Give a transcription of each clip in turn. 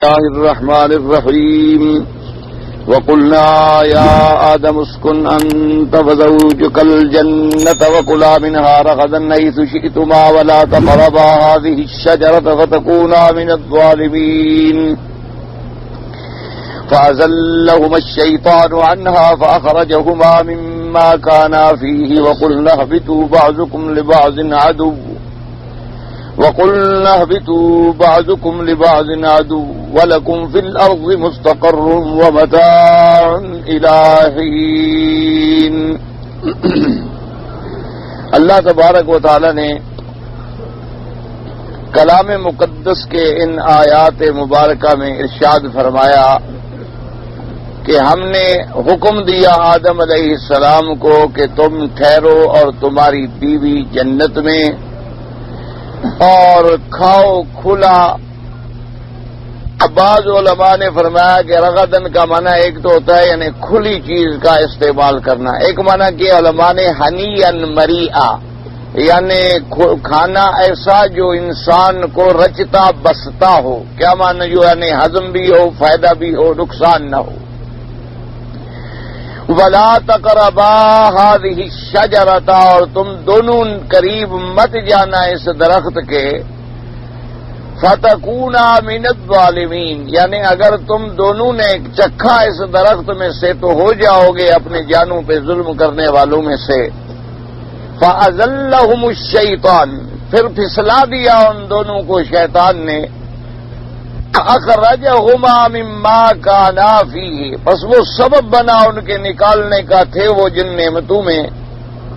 الله الرحمن الرحيم وقلنا يا آدم اسكن أنت وزوجك الجنة وكلا منها رغدا حيث شئتما ولا تقربا هذه الشجرة فتكونا من الظالمين فأزلهما الشيطان عنها فأخرجهما مما كانا فيه وقلنا اهبطوا بعضكم لبعض عدو ولكم في الأرض مستقر ومتاع إلى حين. اللہ تبارک و تعالی نے کلام مقدس کے ان آیات مبارکہ میں ارشاد فرمایا کہ ہم نے حکم دیا آدم علیہ السلام کو کہ تم ٹھہرو اور تمہاری بیوی جنت میں اور کھاؤ کھلا. بعض علماء نے فرمایا کہ رغدن کا معنی ایک تو ہوتا ہے یعنی کھلی چیز کا استعمال کرنا، ایک معنی کہ علماء نے ہنیئن مریئا یعنی کھانا ایسا جو انسان کو رچتا بستا ہو. کیا معنی؟ جو یعنی ہضم بھی ہو، فائدہ بھی ہو، نقصان نہ ہو. ولا تقربا هذه الشجرة اور تم دونوں قریب مت جانا اس درخت کے. فتکونا من الظالمین یعنی اگر تم دونوں نے چکھا اس درخت میں سے تو ہو جاؤ گے اپنے جانوں پہ ظلم کرنے والوں میں سے. فأزلهم الشیطان پھر پھسلا دیا ان دونوں کو شیطان نے. اخرجہما مما کانا فیہ بس وہ سبب بنا ان کے نکالنے کا تھے وہ جن نعمتوں میں.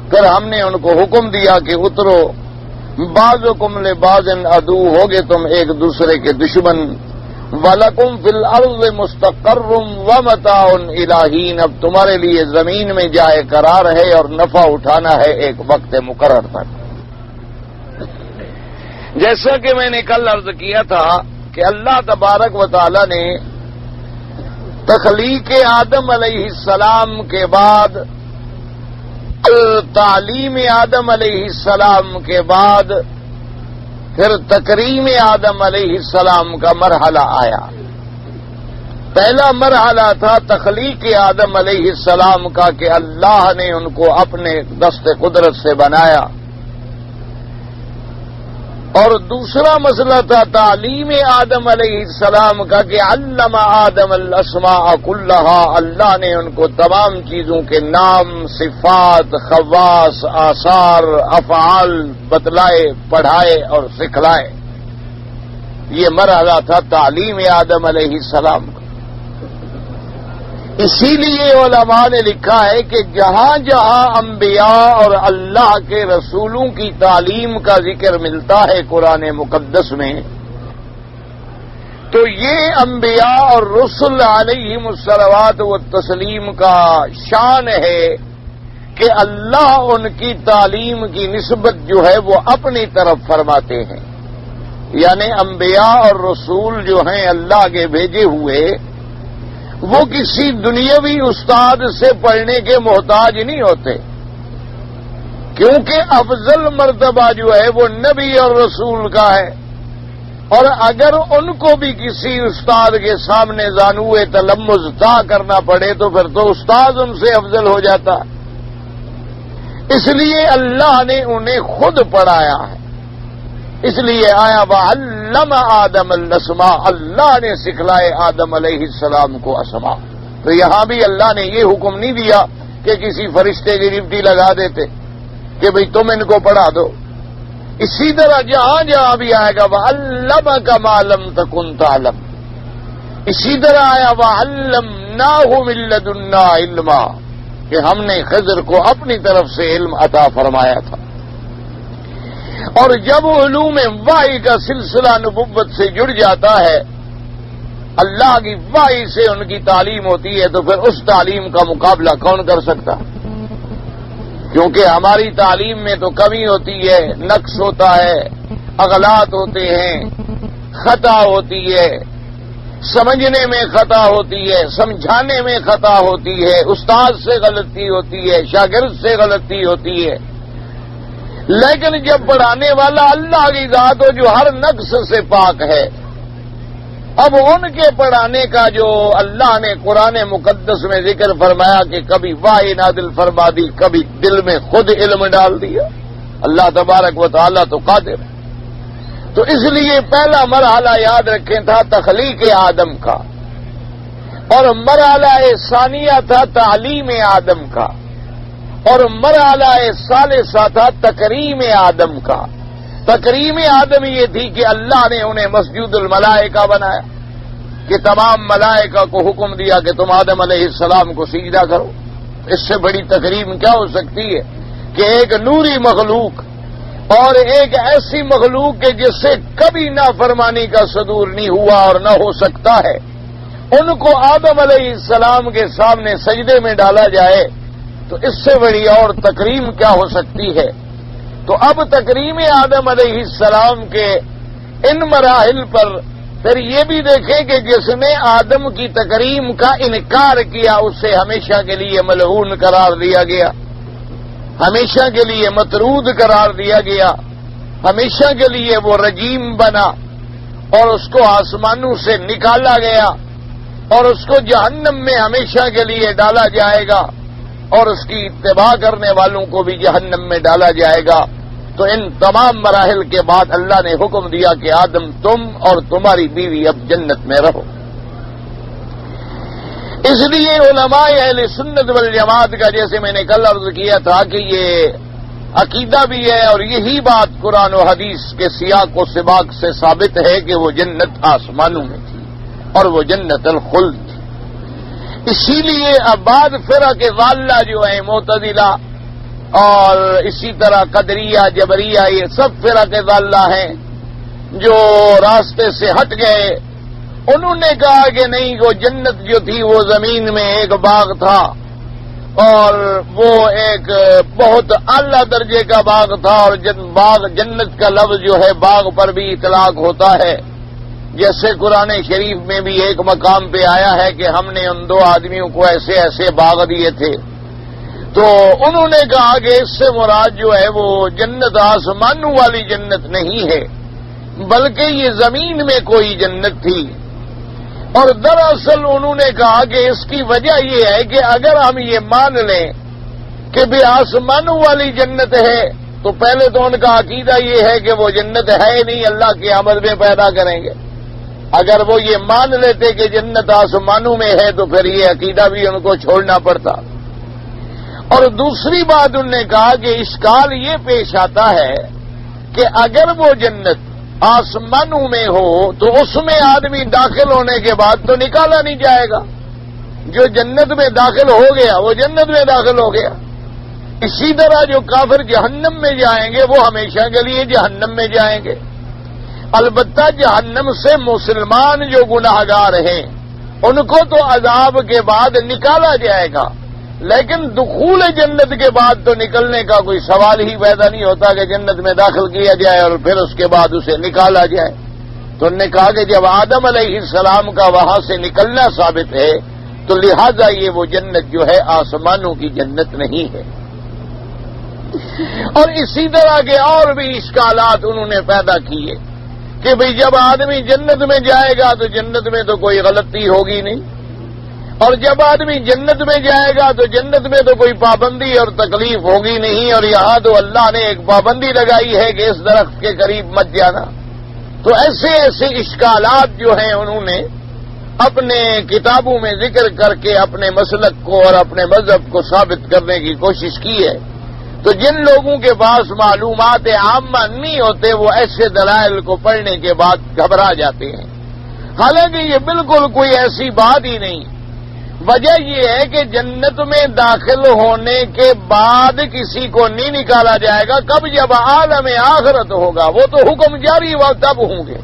پھر ہم نے ان کو حکم دیا کہ اترو. بعضکم لبعض عدو ہوگے تم ایک دوسرے کے دشمن. وَلَكُمْ فِي الْأَرْضِ مُسْتَقَرٌّ وَمَتَاعٌ إِلَىٰ حِينٍ اب تمہارے لیے زمین میں جائے قرار ہے اور نفع اٹھانا ہے ایک وقت مقرر تک. جیسا کہ میں نے کل عرض کیا تھا کہ اللہ تبارک و تعالی نے تخلیق آدم علیہ السلام کے بعد تعلیم آدم علیہ السلام کے بعد پھر تکریم آدم علیہ السلام کا مرحلہ آیا. پہلا مرحلہ تھا تخلیق آدم علیہ السلام کا کہ اللہ نے ان کو اپنے دست قدرت سے بنایا. اور دوسرا مسئلہ تھا تعلیم آدم علیہ السلام کا کہ علم آدم الاسماء کلہا اللہ نے ان کو تمام چیزوں کے نام، صفات، خواص، آثار، افعال بتلائے، پڑھائے اور سکھلائے. یہ مرحلہ تھا تعلیم آدم علیہ السلام کا. اسی لیے علماء نے لکھا ہے کہ جہاں جہاں انبیاء اور اللہ کے رسولوں کی تعلیم کا ذکر ملتا ہے قرآن مقدس میں تو یہ انبیاء اور رسل علیہم الصلوات والتسلیم کا شان ہے کہ اللہ ان کی تعلیم کی نسبت جو ہے وہ اپنی طرف فرماتے ہیں. یعنی انبیاء اور رسول جو ہیں اللہ کے بھیجے ہوئے وہ کسی دنیاوی استاد سے پڑھنے کے محتاج نہیں ہوتے، کیونکہ افضل مرتبہ جو ہے وہ نبی اور رسول کا ہے. اور اگر ان کو بھی کسی استاد کے سامنے زانوئے تلمذ طا کرنا پڑے تو پھر تو استاد ان سے افضل ہو جاتا. اس لیے اللہ نے انہیں خود پڑھایا ہے. اس لیے آیا وَعَلَّمَ آدَمَ الْأَسْمَاءَ اللہ نے سکھلائے آدم علیہ السلام کو اسماء. تو یہاں بھی اللہ نے یہ حکم نہیں دیا کہ کسی فرشتے کی ڈیوٹی لگا دیتے کہ بھئی تم ان کو پڑھا دو. اسی طرح جہاں جہاں بھی آئے گا وَعَلَّمَكَ مَا لَمْ تَكُنْ تَعْلَمْ. اسی طرح آیا وَعَلَّمْنَاهُ مِن لَّدُنَّا عِلْمًا کہ ہم نے خضر کو اپنی طرف سے علم عطا فرمایا تھا. اور جب علوم وحی کا سلسلہ نبوت سے جڑ جاتا ہے، اللہ کی وحی سے ان کی تعلیم ہوتی ہے، تو پھر اس تعلیم کا مقابلہ کون کر سکتا؟ کیونکہ ہماری تعلیم میں تو کمی ہوتی ہے، نقص ہوتا ہے، اغلاط ہوتے ہیں، خطا ہوتی ہے، سمجھنے میں خطا ہوتی ہے، سمجھانے میں خطا ہوتی ہے، استاد سے غلطی ہوتی ہے، شاگرد سے غلطی ہوتی ہے. لیکن جب پڑھانے والا اللہ کی ذات ہو جو ہر نقص سے پاک ہے اب ان کے پڑھانے کا جو اللہ نے قرآن مقدس میں ذکر فرمایا کہ کبھی وحی نازل فرما دی، کبھی دل میں خود علم ڈال دیا، اللہ تبارک و تعالیٰ تو قادر ہے۔ تو اس لیے پہلا مرحلہ یاد رکھیں تھا تخلیق آدم کا، اور مرحلہ ثانیہ تھا تعلیم آدم کا، اور مرحلہ ثالثہ تھا تکریم آدم کا۔ تکریم آدم یہ تھی کہ اللہ نے انہیں مسجود الملائکہ بنایا، کہ تمام ملائکہ کو حکم دیا کہ تم آدم علیہ السلام کو سجدہ کرو۔ اس سے بڑی تکریم کیا ہو سکتی ہے کہ ایک نوری مخلوق اور ایک ایسی مخلوق کے جس سے کبھی نافرمانی کا صدور نہیں ہوا اور نہ ہو سکتا ہے، ان کو آدم علیہ السلام کے سامنے سجدے میں ڈالا جائے، تو اس سے بڑی اور تکریم کیا ہو سکتی ہے؟ تو اب تکریم آدم علیہ السلام کے ان مراحل پر پھر یہ بھی دیکھیں کہ جس نے آدم کی تکریم کا انکار کیا اسے ہمیشہ کے لیے ملعون قرار دیا گیا، ہمیشہ کے لیے مطرود قرار دیا گیا، ہمیشہ کے لیے وہ رجیم بنا، اور اس کو آسمانوں سے نکالا گیا، اور اس کو جہنم میں ہمیشہ کے لیے ڈالا جائے گا، اور اس کی اتباع کرنے والوں کو بھی جہنم میں ڈالا جائے گا۔ تو ان تمام مراحل کے بعد اللہ نے حکم دیا کہ آدم تم اور تمہاری بیوی اب جنت میں رہو۔ اس لیے علماء اہل سنت والجماعت کا، جیسے میں نے کل عرض کیا تھا کہ یہ عقیدہ بھی ہے، اور یہی بات قرآن و حدیث کے سیاق و سباق سے ثابت ہے کہ وہ جنت آسمانوں میں تھی اور وہ جنت الخلد تھی۔ اسی لیے اب بعد فرق ضالہ جو ہیں معتزلہ اور اسی طرح قدریہ جبریہ، یہ سب فرق ضالہ ہیں جو راستے سے ہٹ گئے، انہوں نے کہا کہ نہیں، وہ جنت جو تھی وہ زمین میں ایک باغ تھا، اور وہ ایک بہت اعلیٰ درجے کا باغ تھا، اور باغ جنت کا لفظ جو ہے باغ پر بھی اطلاق ہوتا ہے، جیسے قرآن شریف میں بھی ایک مقام پہ آیا ہے کہ ہم نے ان دو آدمیوں کو ایسے ایسے باغ دیے تھے۔ تو انہوں نے کہا کہ اس سے مراد جو ہے وہ جنت آسمانوں والی جنت نہیں ہے، بلکہ یہ زمین میں کوئی جنت تھی۔ اور دراصل انہوں نے کہا کہ اس کی وجہ یہ ہے کہ اگر ہم یہ مان لیں کہ بھی آسمانوں والی جنت ہے، تو پہلے تو ان کا عقیدہ یہ ہے کہ وہ جنت ہے نہیں، اللہ کے عمل میں پیدا کریں گے۔ اگر وہ یہ مان لیتے کہ جنت آسمانوں میں ہے تو پھر یہ عقیدہ بھی ان کو چھوڑنا پڑتا۔ اور دوسری بات انہوں نے کہا کہ اشکال یہ پیش آتا ہے کہ اگر وہ جنت آسمانوں میں ہو تو اس میں آدمی داخل ہونے کے بعد تو نکالا نہیں جائے گا، جو جنت میں داخل ہو گیا وہ جنت میں داخل ہو گیا۔ اسی طرح جو کافر جہنم میں جائیں گے وہ ہمیشہ کے لیے جہنم میں جائیں گے۔ البتہ جہنم سے مسلمان جو گناہگار ہیں ان کو تو عذاب کے بعد نکالا جائے گا، لیکن دخول جنت کے بعد تو نکلنے کا کوئی سوال ہی پیدا نہیں ہوتا کہ جنت میں داخل کیا جائے اور پھر اس کے بعد اسے نکالا جائے۔ تو انہوں نے کہا کہ جب آدم علیہ السلام کا وہاں سے نکلنا ثابت ہے تو لہذا یہ وہ جنت جو ہے آسمانوں کی جنت نہیں ہے۔ اور اسی طرح کے اور بھی اشکالات انہوں نے پیدا کیے کہ بھئی جب آدمی جنت میں جائے گا تو جنت میں تو کوئی غلطی ہوگی نہیں، اور جب آدمی جنت میں جائے گا تو جنت میں تو کوئی پابندی اور تکلیف ہوگی نہیں، اور یہاں تو اللہ نے ایک پابندی لگائی ہے کہ اس درخت کے قریب مت جانا۔ تو ایسے ایسے اشکالات جو ہیں انہوں نے اپنے کتابوں میں ذکر کر کے اپنے مسلک کو اور اپنے مذہب کو ثابت کرنے کی کوشش کی ہے۔ تو جن لوگوں کے پاس معلومات عامہ نہیں ہوتے وہ ایسے دلائل کو پڑھنے کے بعد گھبرا جاتے ہیں، حالانکہ یہ بالکل کوئی ایسی بات ہی نہیں۔ وجہ یہ ہے کہ جنت میں داخل ہونے کے بعد کسی کو نہیں نکالا جائے گا، کب جب عالم آخرت ہوگا، وہ تو حکم جاری ہوا تب ہوں گے۔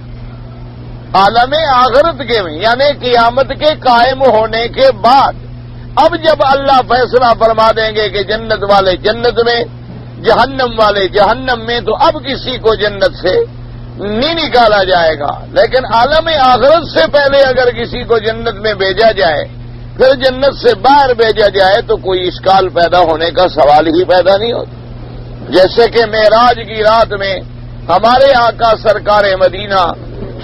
عالم آخرت کے میں یعنی قیامت کے قائم ہونے کے بعد اب جب اللہ فیصلہ فرما دیں گے کہ جنت والے جنت میں، جہنم والے جہنم میں، تو اب کسی کو جنت سے نہیں نکالا جائے گا۔ لیکن عالم آخرت سے پہلے اگر کسی کو جنت میں بھیجا جائے پھر جنت سے باہر بھیجا جائے تو کوئی اشکال پیدا ہونے کا سوال ہی پیدا نہیں ہوتا۔ جیسے کہ معراج کی رات میں ہمارے آقا سرکار مدینہ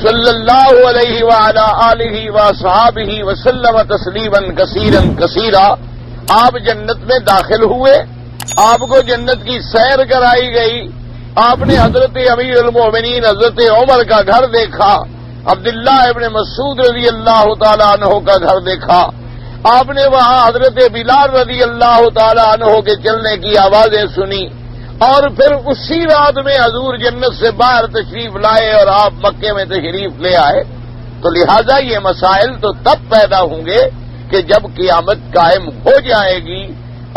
صلی اللہ علیہ وعلی آلہ وصحابہ وسلم تسلیما کثیرا کثیرا، آپ جنت میں داخل ہوئے، آپ کو جنت کی سیر کرائی گئی، آپ نے حضرت امیر المومنین حضرت عمر کا گھر دیکھا، عبداللہ ابن مسعود رضی اللہ تعالی عنہ کا گھر دیکھا، آپ نے وہاں حضرت بلال رضی اللہ تعالی عنہ کے چلنے کی آوازیں سنی، اور پھر اسی رات میں حضور جنت سے باہر تشریف لائے اور آپ مکے میں تشریف لے آئے۔ تو لہذا یہ مسائل تو تب پیدا ہوں گے کہ جب قیامت قائم ہو جائے گی،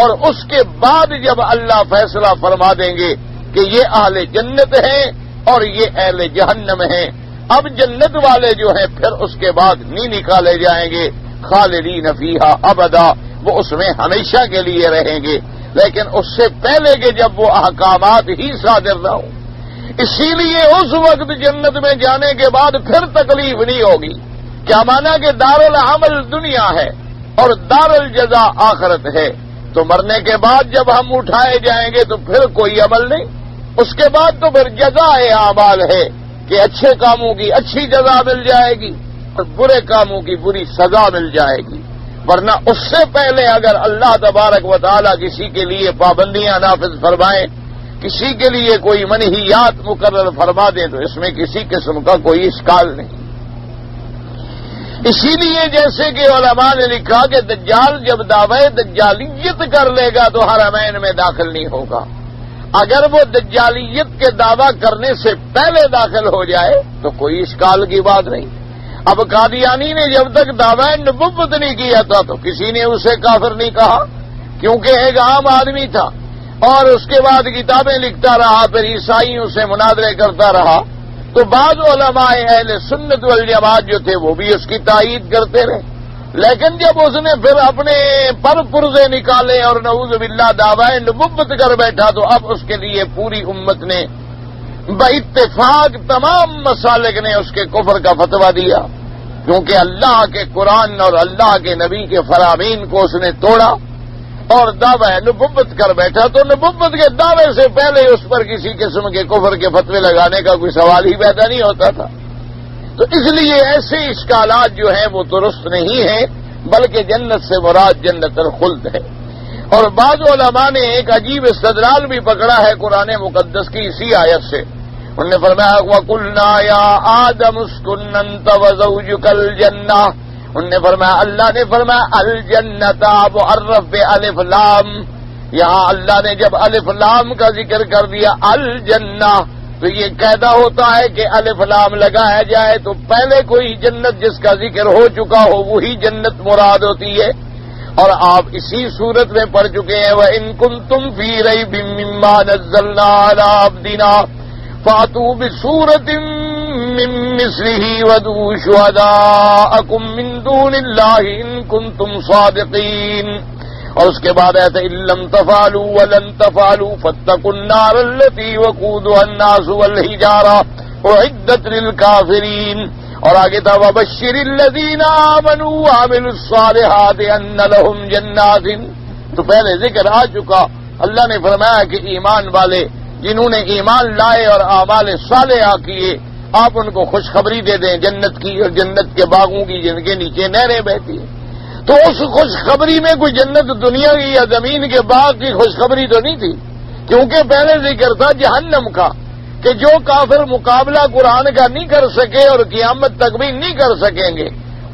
اور اس کے بعد جب اللہ فیصلہ فرما دیں گے کہ یہ اہل جنت ہیں اور یہ اہل جہنم ہیں۔ اب جنت والے جو ہیں پھر اس کے بعد نہیں نکالے جائیں گے، خالدین فیہا ابدا، وہ اس میں ہمیشہ کے لیے رہیں گے، لیکن اس سے پہلے کہ جب وہ احکامات ہی صادر نہ ہوں۔ اسی لیے اس وقت جنت میں جانے کے بعد پھر تکلیف نہیں ہوگی۔ کیا مانا کہ دار العمل دنیا ہے اور دار الجزا آخرت ہے، تو مرنے کے بعد جب ہم اٹھائے جائیں گے تو پھر کوئی عمل نہیں، اس کے بعد تو پھر جزائے اعمال ہے کہ اچھے کاموں کی اچھی جزا مل جائے گی اور برے کاموں کی بری سزا مل جائے گی۔ ورنہ اس سے پہلے اگر اللہ تبارک و تعالی کسی کے لیے پابندیاں نافذ فرمائیں، کسی کے لیے کوئی منہیات مقرر فرما دیں، تو اس میں کسی قسم کا کوئی اشکال نہیں۔ اسی لیے جیسے کہ علماء نے لکھا کہ دجال جب دعوی دجالیت کر لے گا تو حرمین میں داخل نہیں ہوگا، اگر وہ دجالیت کے دعویٰ کرنے سے پہلے داخل ہو جائے تو کوئی اشکال کی بات نہیں۔ اب قادیانی نے جب تک دعویٰ نبوت نہیں کیا تھا تو کسی نے اسے کافر نہیں کہا، کیونکہ ایک عام آدمی تھا، اور اس کے بعد کتابیں لکھتا رہا، پھر عیسائیوں سے مناظرے کرتا رہا، تو بعض علماء اہل سنت والجماعت جو تھے وہ بھی اس کی تائید کرتے رہے۔ لیکن جب اس نے پھر اپنے پر پرزے نکالے اور نعوذ باللہ دعوی نبوت کر بیٹھا، تو اب اس کے لیے پوری امت نے باتفاق تمام مسالک نے اس کے کفر کا فتویٰ دیا، کیونکہ اللہ کے قرآن اور اللہ کے نبی کے فرامین کو اس نے توڑا اور دعوی نبوت کر بیٹھا، تو نبوت کے دعوے سے پہلے اس پر کسی قسم کے کفر کے فتوے لگانے کا کوئی سوال ہی پیدا نہیں ہوتا تھا۔ تو اس لیے ایسے اشکالات جو ہیں وہ درست نہیں ہیں، بلکہ جنت سے مراد جنت الخلد ہے۔ اور بعض علماء نے ایک عجیب استدلال بھی پکڑا ہے قرآن مقدس کی اسی آیت سے، انہوں نے فرمایا وَقُلْنَا يَا آدَمُ اسْكُنْ أَنْتَ وَزَوْجُكَ الْجَنَّةَ، انہوں نے فرمایا اللہ نے فرمایا الجنت معرف بِأَلِف لام، یہاں اللہ نے جب الف لام کا ذکر کر دیا الجنہ، تو یہ قاعدہ ہوتا ہے کہ الف لام لگایا جائے تو پہلے کوئی جنت جس کا ذکر ہو چکا ہو وہی جنت مراد ہوتی ہے، اور آپ اسی صورت میں پڑھ چکے ہیں وَإِن كُنتُمْ فِي رَيْبٍ مِّمَّا نَزَّلْنَا عَلَىٰ عَبْدِنَا فَأْتُوا بِسُورَةٍ مِّن مِّثْلِهِ وَادْعُوا شُهَدَاءَكُم مِّن دُونِ اللَّهِ إِن كُنتُمْ صَادِقِينَ، اور اس کے بعد آیت إِن لَّمْ تَفْعَلُوا وَلَن تَفْعَلُوا فَاتَّقُوا النَّارَ الَّتِي وَقُودُهَا النَّاسُ وَالْحِجَارَةُ أُعِدَّتْ لِلْكَافِرِينَ، اور آگے تھا وَبَشِّرِ الَّذِينَ آمَنُوا وَعَمِلُوا الصَّالِحَاتِ أَنَّ لَهُمْ جَنَّاتٍ، تو پہلے ذکر آ چکا، اللہ نے فرمایا کہ ایمان والے جنہوں نے ایمان لائے اور اعمال صالحہ کیے آپ ان کو خوشخبری دے دیں جنت کی اور جنت کے باغوں کی جن کے نیچے نہریں بہتی ہیں۔ تو اس خوشخبری میں کوئی جنت دنیا کی یا زمین کے باغ کی خوشخبری تو نہیں تھی، کیونکہ پہلے ذکر تھا جہنم کا کہ جو کافر مقابلہ قرآن کا نہیں کر سکے اور قیامت تک بھی نہیں کر سکیں گے،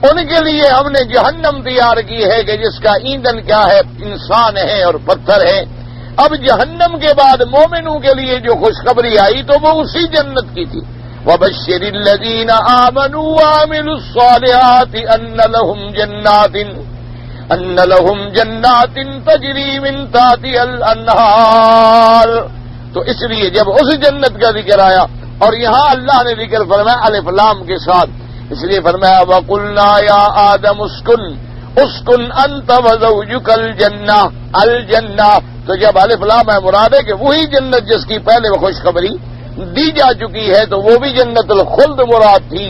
ان کے لیے ہم نے جہنم تیار کی ہے کہ جس کا ایندھن کیا ہے، انسان ہے اور پتھر ہے۔ اب جہنم کے بعد مومنوں کے لیے جو خوشخبری آئی تو وہ اسی جنت کی تھی، وَبَشِّرِ الَّذِينَ آمَنُوا وَعَمِلُوا الصَّالِحَاتِ أَنَّ لَهُمْ جَنَّاتٍ تَجْرِي مِن تَحْتِهَا الْأَنْهَارُ، تو اس لیے جب اس جنت کا ذکر آیا اور یہاں اللہ نے ذکر فرمایا الف لام کے ساتھ، اس لیے فرمایا وَقُلْنَا يَا آدَمُ اسْكُنْ أَنْتَ وَزَوْجُكَ الْجَنَّةَ، تو جب الف لام ہے مراد ہے کہ وہی جنت جس کی پہلے وہ خوشخبری دی جا چکی ہے تو وہ بھی جنت الخلد مراد تھی،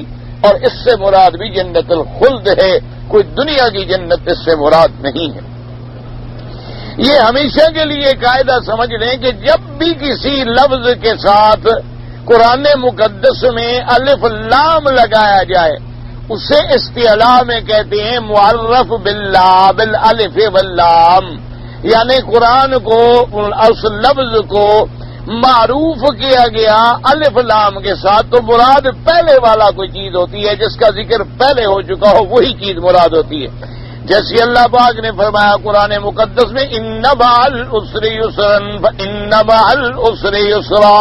اور اس سے مراد بھی جنت الخلد ہے، کوئی دنیا کی جنت اس سے مراد نہیں ہے۔ یہ ہمیشہ کے لیے قاعدہ سمجھ لیں کہ جب بھی کسی لفظ کے ساتھ قرآن مقدس میں الف لام لگایا جائے اسے استعلا میں کہتے ہیں معرف باللہ بالالف واللام، یعنی قرآن کو اس لفظ کو معروف کیا گیا الف لام کے ساتھ، تو مراد پہلے والا کوئی چیز ہوتی ہے، جس کا ذکر پہلے ہو چکا ہو وہی چیز مراد ہوتی ہے۔ جیسے اللہ پاک نے فرمایا قرآن مقدس میں ان مع العسر یسرا فان مع العسر یسرا،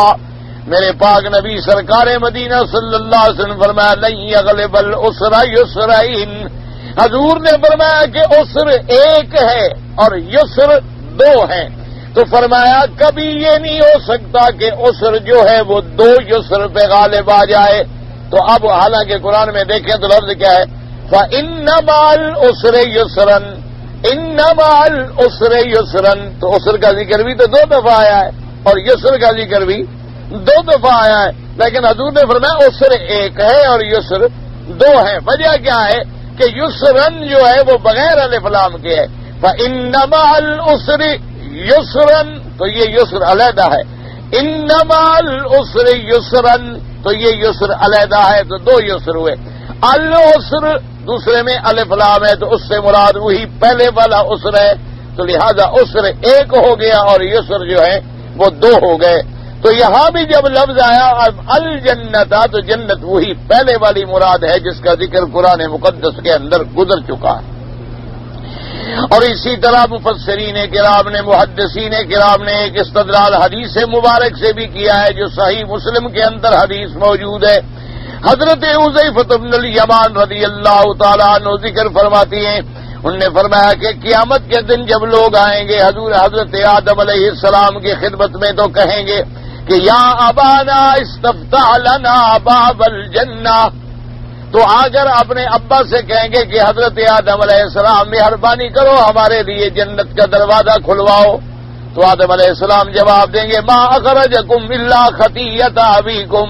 میرے پاک نبی سرکار مدینہ صلی اللہ علیہ وسلم فرمایا لن یغلب العسر یسرین، حضور نے فرمایا کہ عسر ایک ہے اور یسر دو ہیں، تو فرمایا کبھی یہ نہیں ہو سکتا کہ عسر جو ہے وہ دو یسر پہ غالب آ جائے۔ تو اب حالانکہ قرآن میں دیکھیں تو لفظ کیا ہے فَإِنَّ مَعَ الْعُسْرِ يُسْرًا، إِنَّ مَعَ الْعُسْرِ يُسْرًا، تو عسر کا ذکر بھی تو دو دفعہ آیا ہے اور یسر کا ذکر بھی دو دفعہ آیا ہے، لیکن حضور نے فرمایا عسر ایک ہے اور یسر دو ہے۔ وجہ کیا ہے کہ یسرن جو ہے وہ بغیر الف لام کے ہے، فَإِنَّ مَعَ الْعُسْرِ یسرن تو یہ یسر علیحدہ ہے، ان مع العسر یسرن تو یہ یسر علیحدہ ہے، تو دو یسر ہوئے۔ العسر دوسرے میں الف لام ہے تو اس سے مراد وہی پہلے والا عسر ہے، تو لہذا عسر ایک ہو گیا اور یسر جو ہے وہ دو ہو گئے۔ تو یہاں بھی جب لفظ آیا اب الجنت تو جنت وہی پہلے والی مراد ہے جس کا ذکر قرآن مقدس کے اندر گزر چکا ہے۔ اور اسی طرح مفسرین کرام نے محدثین کرام نے ایک استدلال حدیث مبارک سے بھی کیا ہے جو صحیح مسلم کے اندر حدیث موجود ہے۔ حضرت حذیفہ بن الیمان رضی اللہ تعالیٰ عنہ ذکر فرماتی ہیں، انہوں نے فرمایا کہ قیامت کے دن جب لوگ آئیں گے حضرت آدم علیہ السلام کی خدمت میں تو کہیں گے کہ یا ابانا استفتح لنا باب الجنہ، تو آگر اپنے ابا سے کہیں گے کہ حضرت آدم علیہ السلام مہربانی کرو ہمارے لیے جنت کا دروازہ کھلواؤ، تو آدم علیہ السلام جواب دیں گے ما اخرجکم الا خطیۃ ابیکم،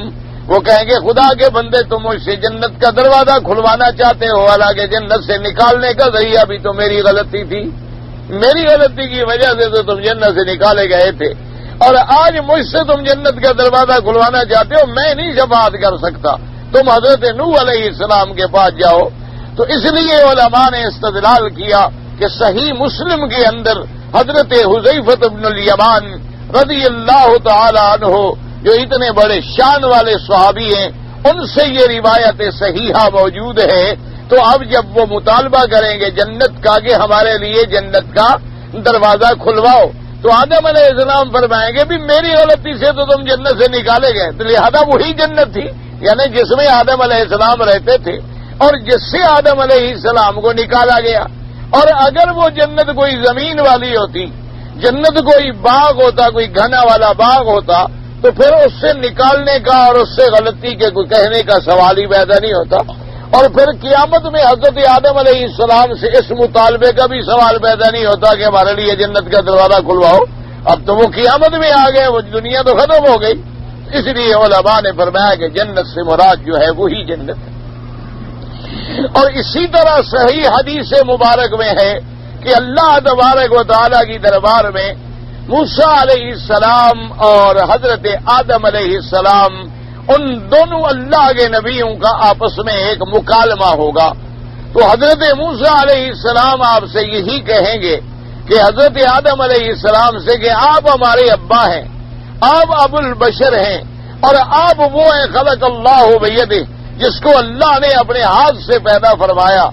وہ کہیں گے خدا کے بندے تم مجھ سے جنت کا دروازہ کھلوانا چاہتے ہو، حالانکہ جنت سے نکالنے کا ذریعہ بھی تو میری غلطی تھی، میری غلطی کی وجہ سے تو تم جنت سے نکالے گئے تھے، اور آج مجھ سے تم جنت کا دروازہ کھلوانا چاہتے ہو، میں نہیں شفاعت کر سکتا، تم حضرت نوح علیہ السلام کے پاس جاؤ۔ تو اس لیے علماء نے استدلال کیا کہ صحیح مسلم کے اندر حضرت حذیفہ بن الیمان رضی اللہ تعالی عنہ جو اتنے بڑے شان والے صحابی ہیں ان سے یہ روایت صحیحہ موجود ہے، تو اب جب وہ مطالبہ کریں گے جنت کا کہ ہمارے لیے جنت کا دروازہ کھلواؤ، تو آدم علیہ السلام فرمائیں گے بھی میری غلطی سے تو تم جنت سے نکالے گئے، تو لہذا وہی جنت تھی، یعنی جس میں آدم علیہ السلام رہتے تھے اور جس سے آدم علیہ السلام کو نکالا گیا۔ اور اگر وہ جنت کوئی زمین والی ہوتی، جنت کوئی باغ ہوتا، کوئی گھنا والا باغ ہوتا، تو پھر اس سے نکالنے کا اور اس سے غلطی کے کوئی کہنے کا سوال ہی پیدا نہیں ہوتا، اور پھر قیامت میں حضرت آدم علیہ السلام سے اس مطالبے کا بھی سوال پیدا نہیں ہوتا کہ ہمارے لیے جنت کا دروازہ کھلواؤ، اب تو وہ قیامت میں آ گئے، وہ دنیا تو ختم ہو گئی۔ اس لیے علماء نے فرمایا کہ جنت سے مراد جو ہے وہی جنت ہے۔ اور اسی طرح صحیح حدیث مبارک میں ہے کہ اللہ تبارک و تعالیٰ کی دربار میں موسیٰ علیہ السلام اور حضرت آدم علیہ السلام ان دونوں اللہ کے نبیوں کا آپس میں ایک مکالمہ ہوگا، تو حضرت موسیٰ علیہ السلام آپ سے یہی کہیں گے کہ حضرت آدم علیہ السلام سے کہ آپ ہمارے ابا ہیں، آپ ابو البشر ہیں، اور آپ وہ ہیں خلق اللہ بیدہ جس کو اللہ نے اپنے ہاتھ سے پیدا فرمایا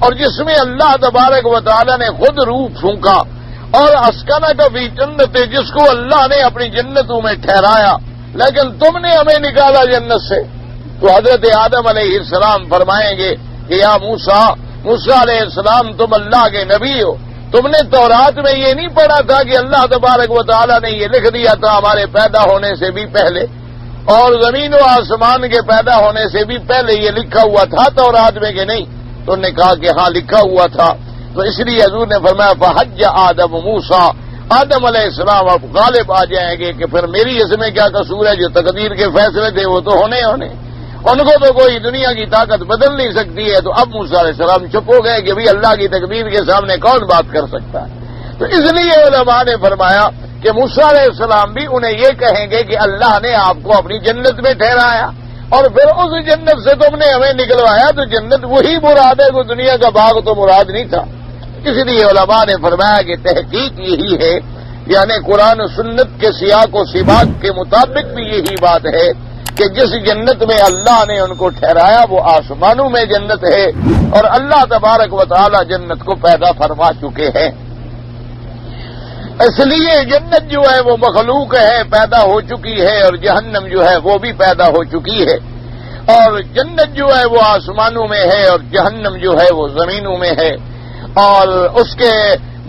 اور جس میں اللہ تبارک و تعالی نے خود روح پھونکا، اور اسکنک فی جنت جس کو اللہ نے اپنی جنتوں میں ٹھہرایا، لیکن تم نے ہمیں نکالا جنت سے۔ تو حضرت آدم علیہ السلام فرمائیں گے کہ یا موسیٰ علیہ السلام تم اللہ کے نبی ہو، تم نے تورات میں یہ نہیں پڑھا تھا کہ اللہ تبارک و تعالیٰ نے یہ لکھ دیا تھا ہمارے پیدا ہونے سے بھی پہلے، اور زمین و آسمان کے پیدا ہونے سے بھی پہلے یہ لکھا ہوا تھا تورات میں کہ نہیں؟ تو انہوں نے کہا کہ ہاں لکھا ہوا تھا۔ تو اس لیے حضور نے فرمایا فحج آدم موسیٰ، آدم علیہ السلام اب غالب آ جائیں گے کہ پھر میری اس میں کیا قصور ہے، جو تقدیر کے فیصلے تھے وہ تو ہونے، ان کو تو کوئی دنیا کی طاقت بدل نہیں سکتی ہے۔ تو اب موسیٰ علیہ السلام چپ ہو گئے کہ بھی اللہ کی تقدیر کے سامنے کون بات کر سکتا ہے۔ تو اس لیے علماء نے فرمایا کہ موسیٰ علیہ السلام بھی انہیں یہ کہیں گے کہ اللہ نے آپ کو اپنی جنت میں ٹھہرایا اور پھر اس جنت سے تم نے ہمیں نکلوایا، تو جنت وہی مراد ہے، کوئی دنیا کا باغ تو مراد نہیں تھا۔ اس لیے علماء نے فرمایا کہ تحقیق یہی ہے، یعنی قرآن و سنت کے سیاق و سباق کے مطابق بھی یہی بات ہے کہ جس جنت میں اللہ نے ان کو ٹھہرایا وہ آسمانوں میں جنت ہے، اور اللہ تبارک و تعالی جنت کو پیدا فرما چکے ہیں۔ اس لیے جنت جو ہے وہ مخلوق ہے، پیدا ہو چکی ہے، اور جہنم جو ہے وہ بھی پیدا ہو چکی ہے، اور جنت جو ہے وہ آسمانوں میں ہے اور جہنم جو ہے وہ زمینوں میں ہے۔ اور اس کے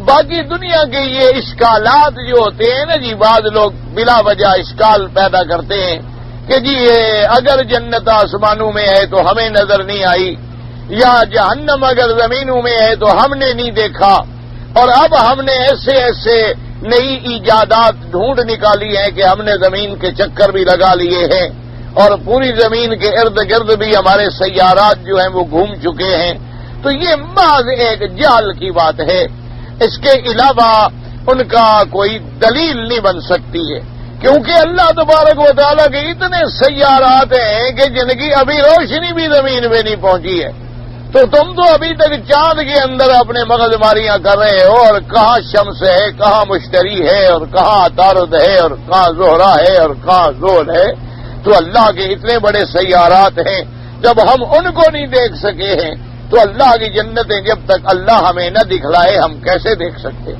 باقی دنیا کے یہ اشکالات جو ہوتے ہیں نا جی، بعض لوگ بلا وجہ اشکال پیدا کرتے ہیں کہ جی اگر جنت آسمانوں میں ہے تو ہمیں نظر نہیں آئی، یا جہنم اگر زمینوں میں ہے تو ہم نے نہیں دیکھا، اور اب ہم نے ایسے ایسے نئی ایجادات ڈھونڈ نکالی ہیں کہ ہم نے زمین کے چکر بھی لگا لیے ہیں، اور پوری زمین کے ارد گرد بھی ہمارے سیارات جو ہیں وہ گھوم چکے ہیں۔ تو یہ محض ایک جال کی بات ہے، اس کے علاوہ ان کا کوئی دلیل نہیں بن سکتی ہے، کیونکہ اللہ تبارک و تعالیٰ کے اتنے سیارات ہیں کہ جن کی ابھی روشنی بھی زمین میں نہیں پہنچی ہے، تو تم تو ابھی تک چاند کے اندر اپنے مغز ماریاں کر رہے ہو، اور کہاں شمس ہے، کہاں مشتری ہے، اور کہاں عطارد ہے، اور کہاں زہرہ ہے، اور کہاں زول ہے۔ تو اللہ کے اتنے بڑے سیارات ہیں، جب ہم ان کو نہیں دیکھ سکے ہیں تو اللہ کی جنتیں جب تک اللہ ہمیں نہ دکھلائے ہم کیسے دیکھ سکتے؟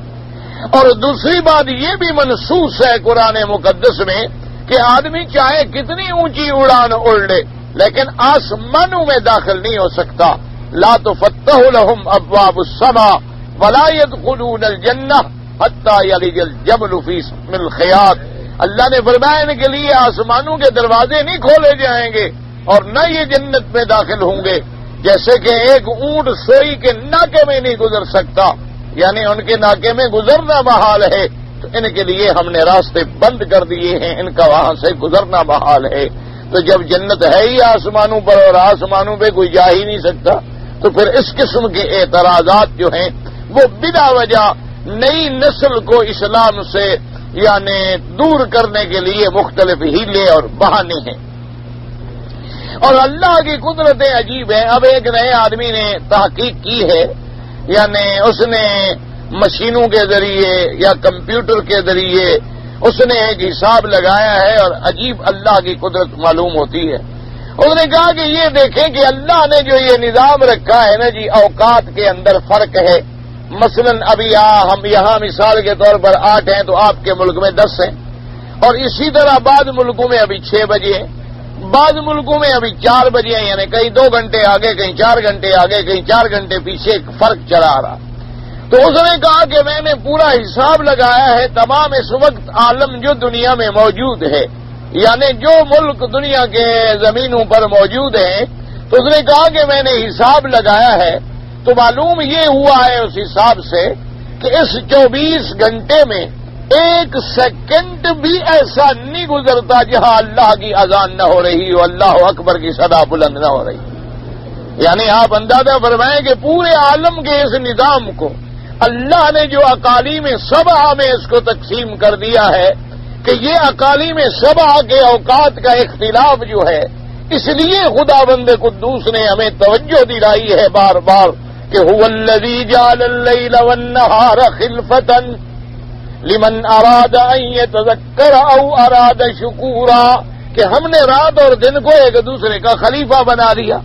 اور دوسری بات یہ بھی منصوص ہے قرآن مقدس میں کہ آدمی چاہے کتنی اونچی اڑان اڑ لے لیکن آسمانوں میں داخل نہیں ہو سکتا۔ لا تفتح لهم ابواب السماء ولا يدخلون الجنہ حتى يلج الجمل في سم الخياط۔ اللہ نے فرمایا ان کے لیے آسمانوں کے دروازے نہیں کھولے جائیں گے اور نہ یہ جنت میں داخل ہوں گے، جیسے کہ ایک اونٹ سوئی کے ناکے میں نہیں گزر سکتا، یعنی ان کے ناکے میں گزرنا محال ہے، تو ان کے لیے ہم نے راستے بند کر دیے ہیں، ان کا وہاں سے گزرنا محال ہے۔ تو جب جنت ہے ہی آسمانوں پر اور آسمانوں پہ کوئی جا ہی نہیں سکتا، تو پھر اس قسم کے اعتراضات جو ہیں وہ بلا وجہ نئی نسل کو اسلام سے یعنی دور کرنے کے لیے مختلف ہیلے اور بہانے ہیں۔ اور اللہ کی قدرتیں عجیب ہیں۔ اب ایک نئے آدمی نے تحقیق کی ہے، یعنی اس نے مشینوں کے ذریعے یا کمپیوٹر کے ذریعے اس نے ایک حساب لگایا ہے اور عجیب اللہ کی قدرت معلوم ہوتی ہے۔ اس نے کہا کہ یہ دیکھیں کہ اللہ نے جو یہ نظام رکھا ہے نا جی، اوقات کے اندر فرق ہے۔ مثلا ابھی ہم یہاں مثال کے طور پر 8 ہیں تو آپ کے ملک میں 10 ہیں، اور اسی طرح بعض ملکوں میں ابھی 6 بجے ہیں، بعض ملکوں میں ابھی 4 بجے ہیں، یعنی کہیں 2 گھنٹے آگے، کہیں 4 گھنٹے آگے، کہیں 4 گھنٹے پیچھے فرق چلا آ رہا۔ تو اس نے کہا کہ میں نے پورا حساب لگایا ہے تمام اس وقت عالم جو دنیا میں موجود ہے، یعنی جو ملک دنیا کے زمینوں پر موجود ہیں، تو اس نے کہا کہ میں نے حساب لگایا ہے، تو معلوم یہ ہوا ہے اس حساب سے کہ اس 24 گھنٹے میں 1 سیکنڈ بھی ایسا نہیں گزرتا جہاں اللہ کی اذان نہ ہو رہی ہو، اللہ اکبر کی صدا بلند نہ ہو رہی۔ یعنی آپ اندازہ فرمائیں کہ پورے عالم کے اس نظام کو اللہ نے جو اقالیم سبع میں اس کو تقسیم کر دیا ہے کہ یہ اقالیم سبع کے اوقات کا اختلاف جو ہے، اس لیے خداوند قدوس نے ہمیں توجہ دلائی ہے بار بار کہ هو الذی جعل اللیل والنہار خلفۃ لمن اراد ان یتذکر او اراد شکورا، کہ ہم نے رات اور دن کو ایک دوسرے کا خلیفہ بنا دیا۔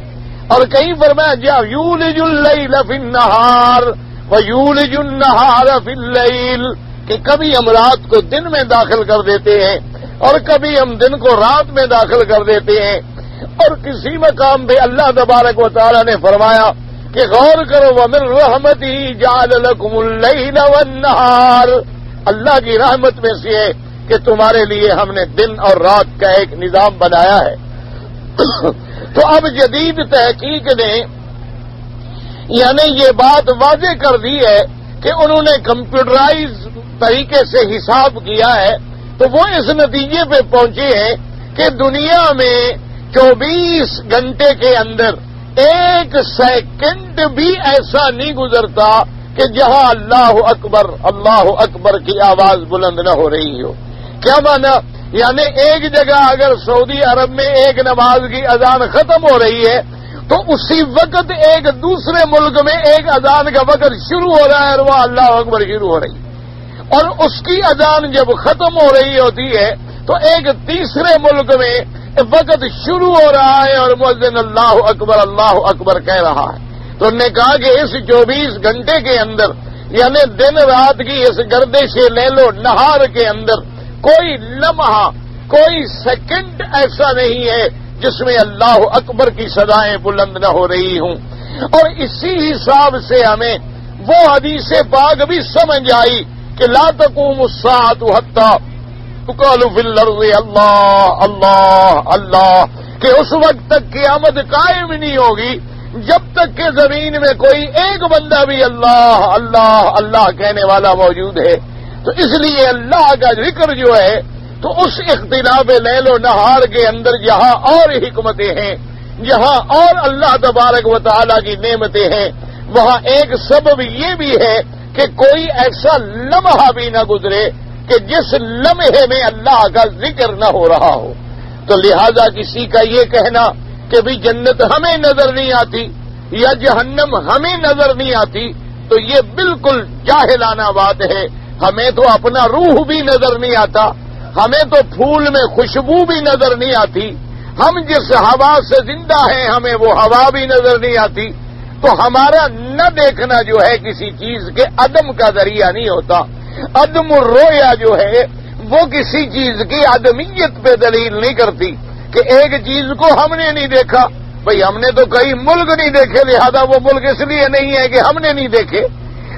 اور کہیں فرمایا جا یولج اللیل فی النہار ویولج النہار فی اللیل، کہ کبھی ہم رات کو دن میں داخل کر دیتے ہیں اور کبھی ہم دن کو رات میں داخل کر دیتے ہیں۔ اور کسی مقام پہ اللہ تبارک و تعالی نے فرمایا کہ غور کرو ومن رحمتہ جعل لکم اللیل والنہار، اللہ کی رحمت میں سے ہے کہ تمہارے لیے ہم نے دن اور رات کا ایک نظام بنایا ہے۔ تو اب جدید تحقیق نے یعنی یہ بات واضح کر دی ہے کہ انہوں نے کمپیوٹرائز طریقے سے حساب کیا ہے، تو وہ اس نتیجے پہ پہنچے ہیں کہ دنیا میں 24 گھنٹے کے اندر 1 سیکنڈ بھی ایسا نہیں گزرتا کہ جہاں اللہ اکبر کی آواز بلند نہ ہو رہی ہو. کیا مانا؟ یعنی ایک جگہ اگر سعودی عرب میں ایک نماز کی اذان ختم ہو رہی ہے تو اسی وقت ایک دوسرے ملک میں ایک اذان کا وقت شروع ہو رہا ہے اور وہ اللہ اکبر شروع ہو رہی ہے، اور اس کی اذان جب ختم ہو رہی ہوتی ہے تو ایک تیسرے ملک میں وقت شروع ہو رہا ہے اور مؤذن اللہ اکبر کہہ رہا ہے. تو انہوں نے کہا کہ اس 24 گھنٹے کے اندر یعنی دن رات کی اس گردش لیل و نہار کے اندر کوئی لمحہ کوئی سیکنڈ ایسا نہیں ہے جس میں اللہ اکبر کی صدائیں بلند نہ ہو رہی ہوں. اور اسی حساب سے ہمیں وہ حدیث پاک بھی سمجھ آئی کہ لا تقوم الساعة حتى تقال في الارض اللہ اللہ اللہ، کہ اس وقت تک قیامت قائم نہیں ہوگی جب تک کہ زمین میں کوئی ایک بندہ بھی اللہ اللہ اللہ کہنے والا موجود ہے. تو اس لیے اللہ کا ذکر جو ہے تو اس اختلاف لیل و نہار کے اندر جہاں اور حکمتیں ہیں، جہاں اور اللہ تبارک و تعالی کی نعمتیں ہیں، وہاں ایک سبب یہ بھی ہے کہ کوئی ایسا لمحہ بھی نہ گزرے کہ جس لمحے میں اللہ کا ذکر نہ ہو رہا ہو. تو لہذا کسی کا یہ کہنا کہ بھی جنت ہمیں نظر نہیں آتی یا جہنم ہمیں نظر نہیں آتی تو یہ بالکل جاہلانہ بات ہے. ہمیں تو اپنا روح بھی نظر نہیں آتا، ہمیں تو پھول میں خوشبو بھی نظر نہیں آتی، ہم جس ہوا سے زندہ ہیں ہمیں وہ ہوا بھی نظر نہیں آتی. تو ہمارا نہ دیکھنا جو ہے کسی چیز کے عدم کا ذریعہ نہیں ہوتا. عدم الرؤیا جو ہے وہ کسی چیز کی عدمیت پہ دلیل نہیں کرتی کہ ایک چیز کو ہم نے نہیں دیکھا. بھئی ہم نے تو کئی ملک نہیں دیکھے، لہذا وہ ملک اس لیے نہیں ہے کہ ہم نے نہیں دیکھے.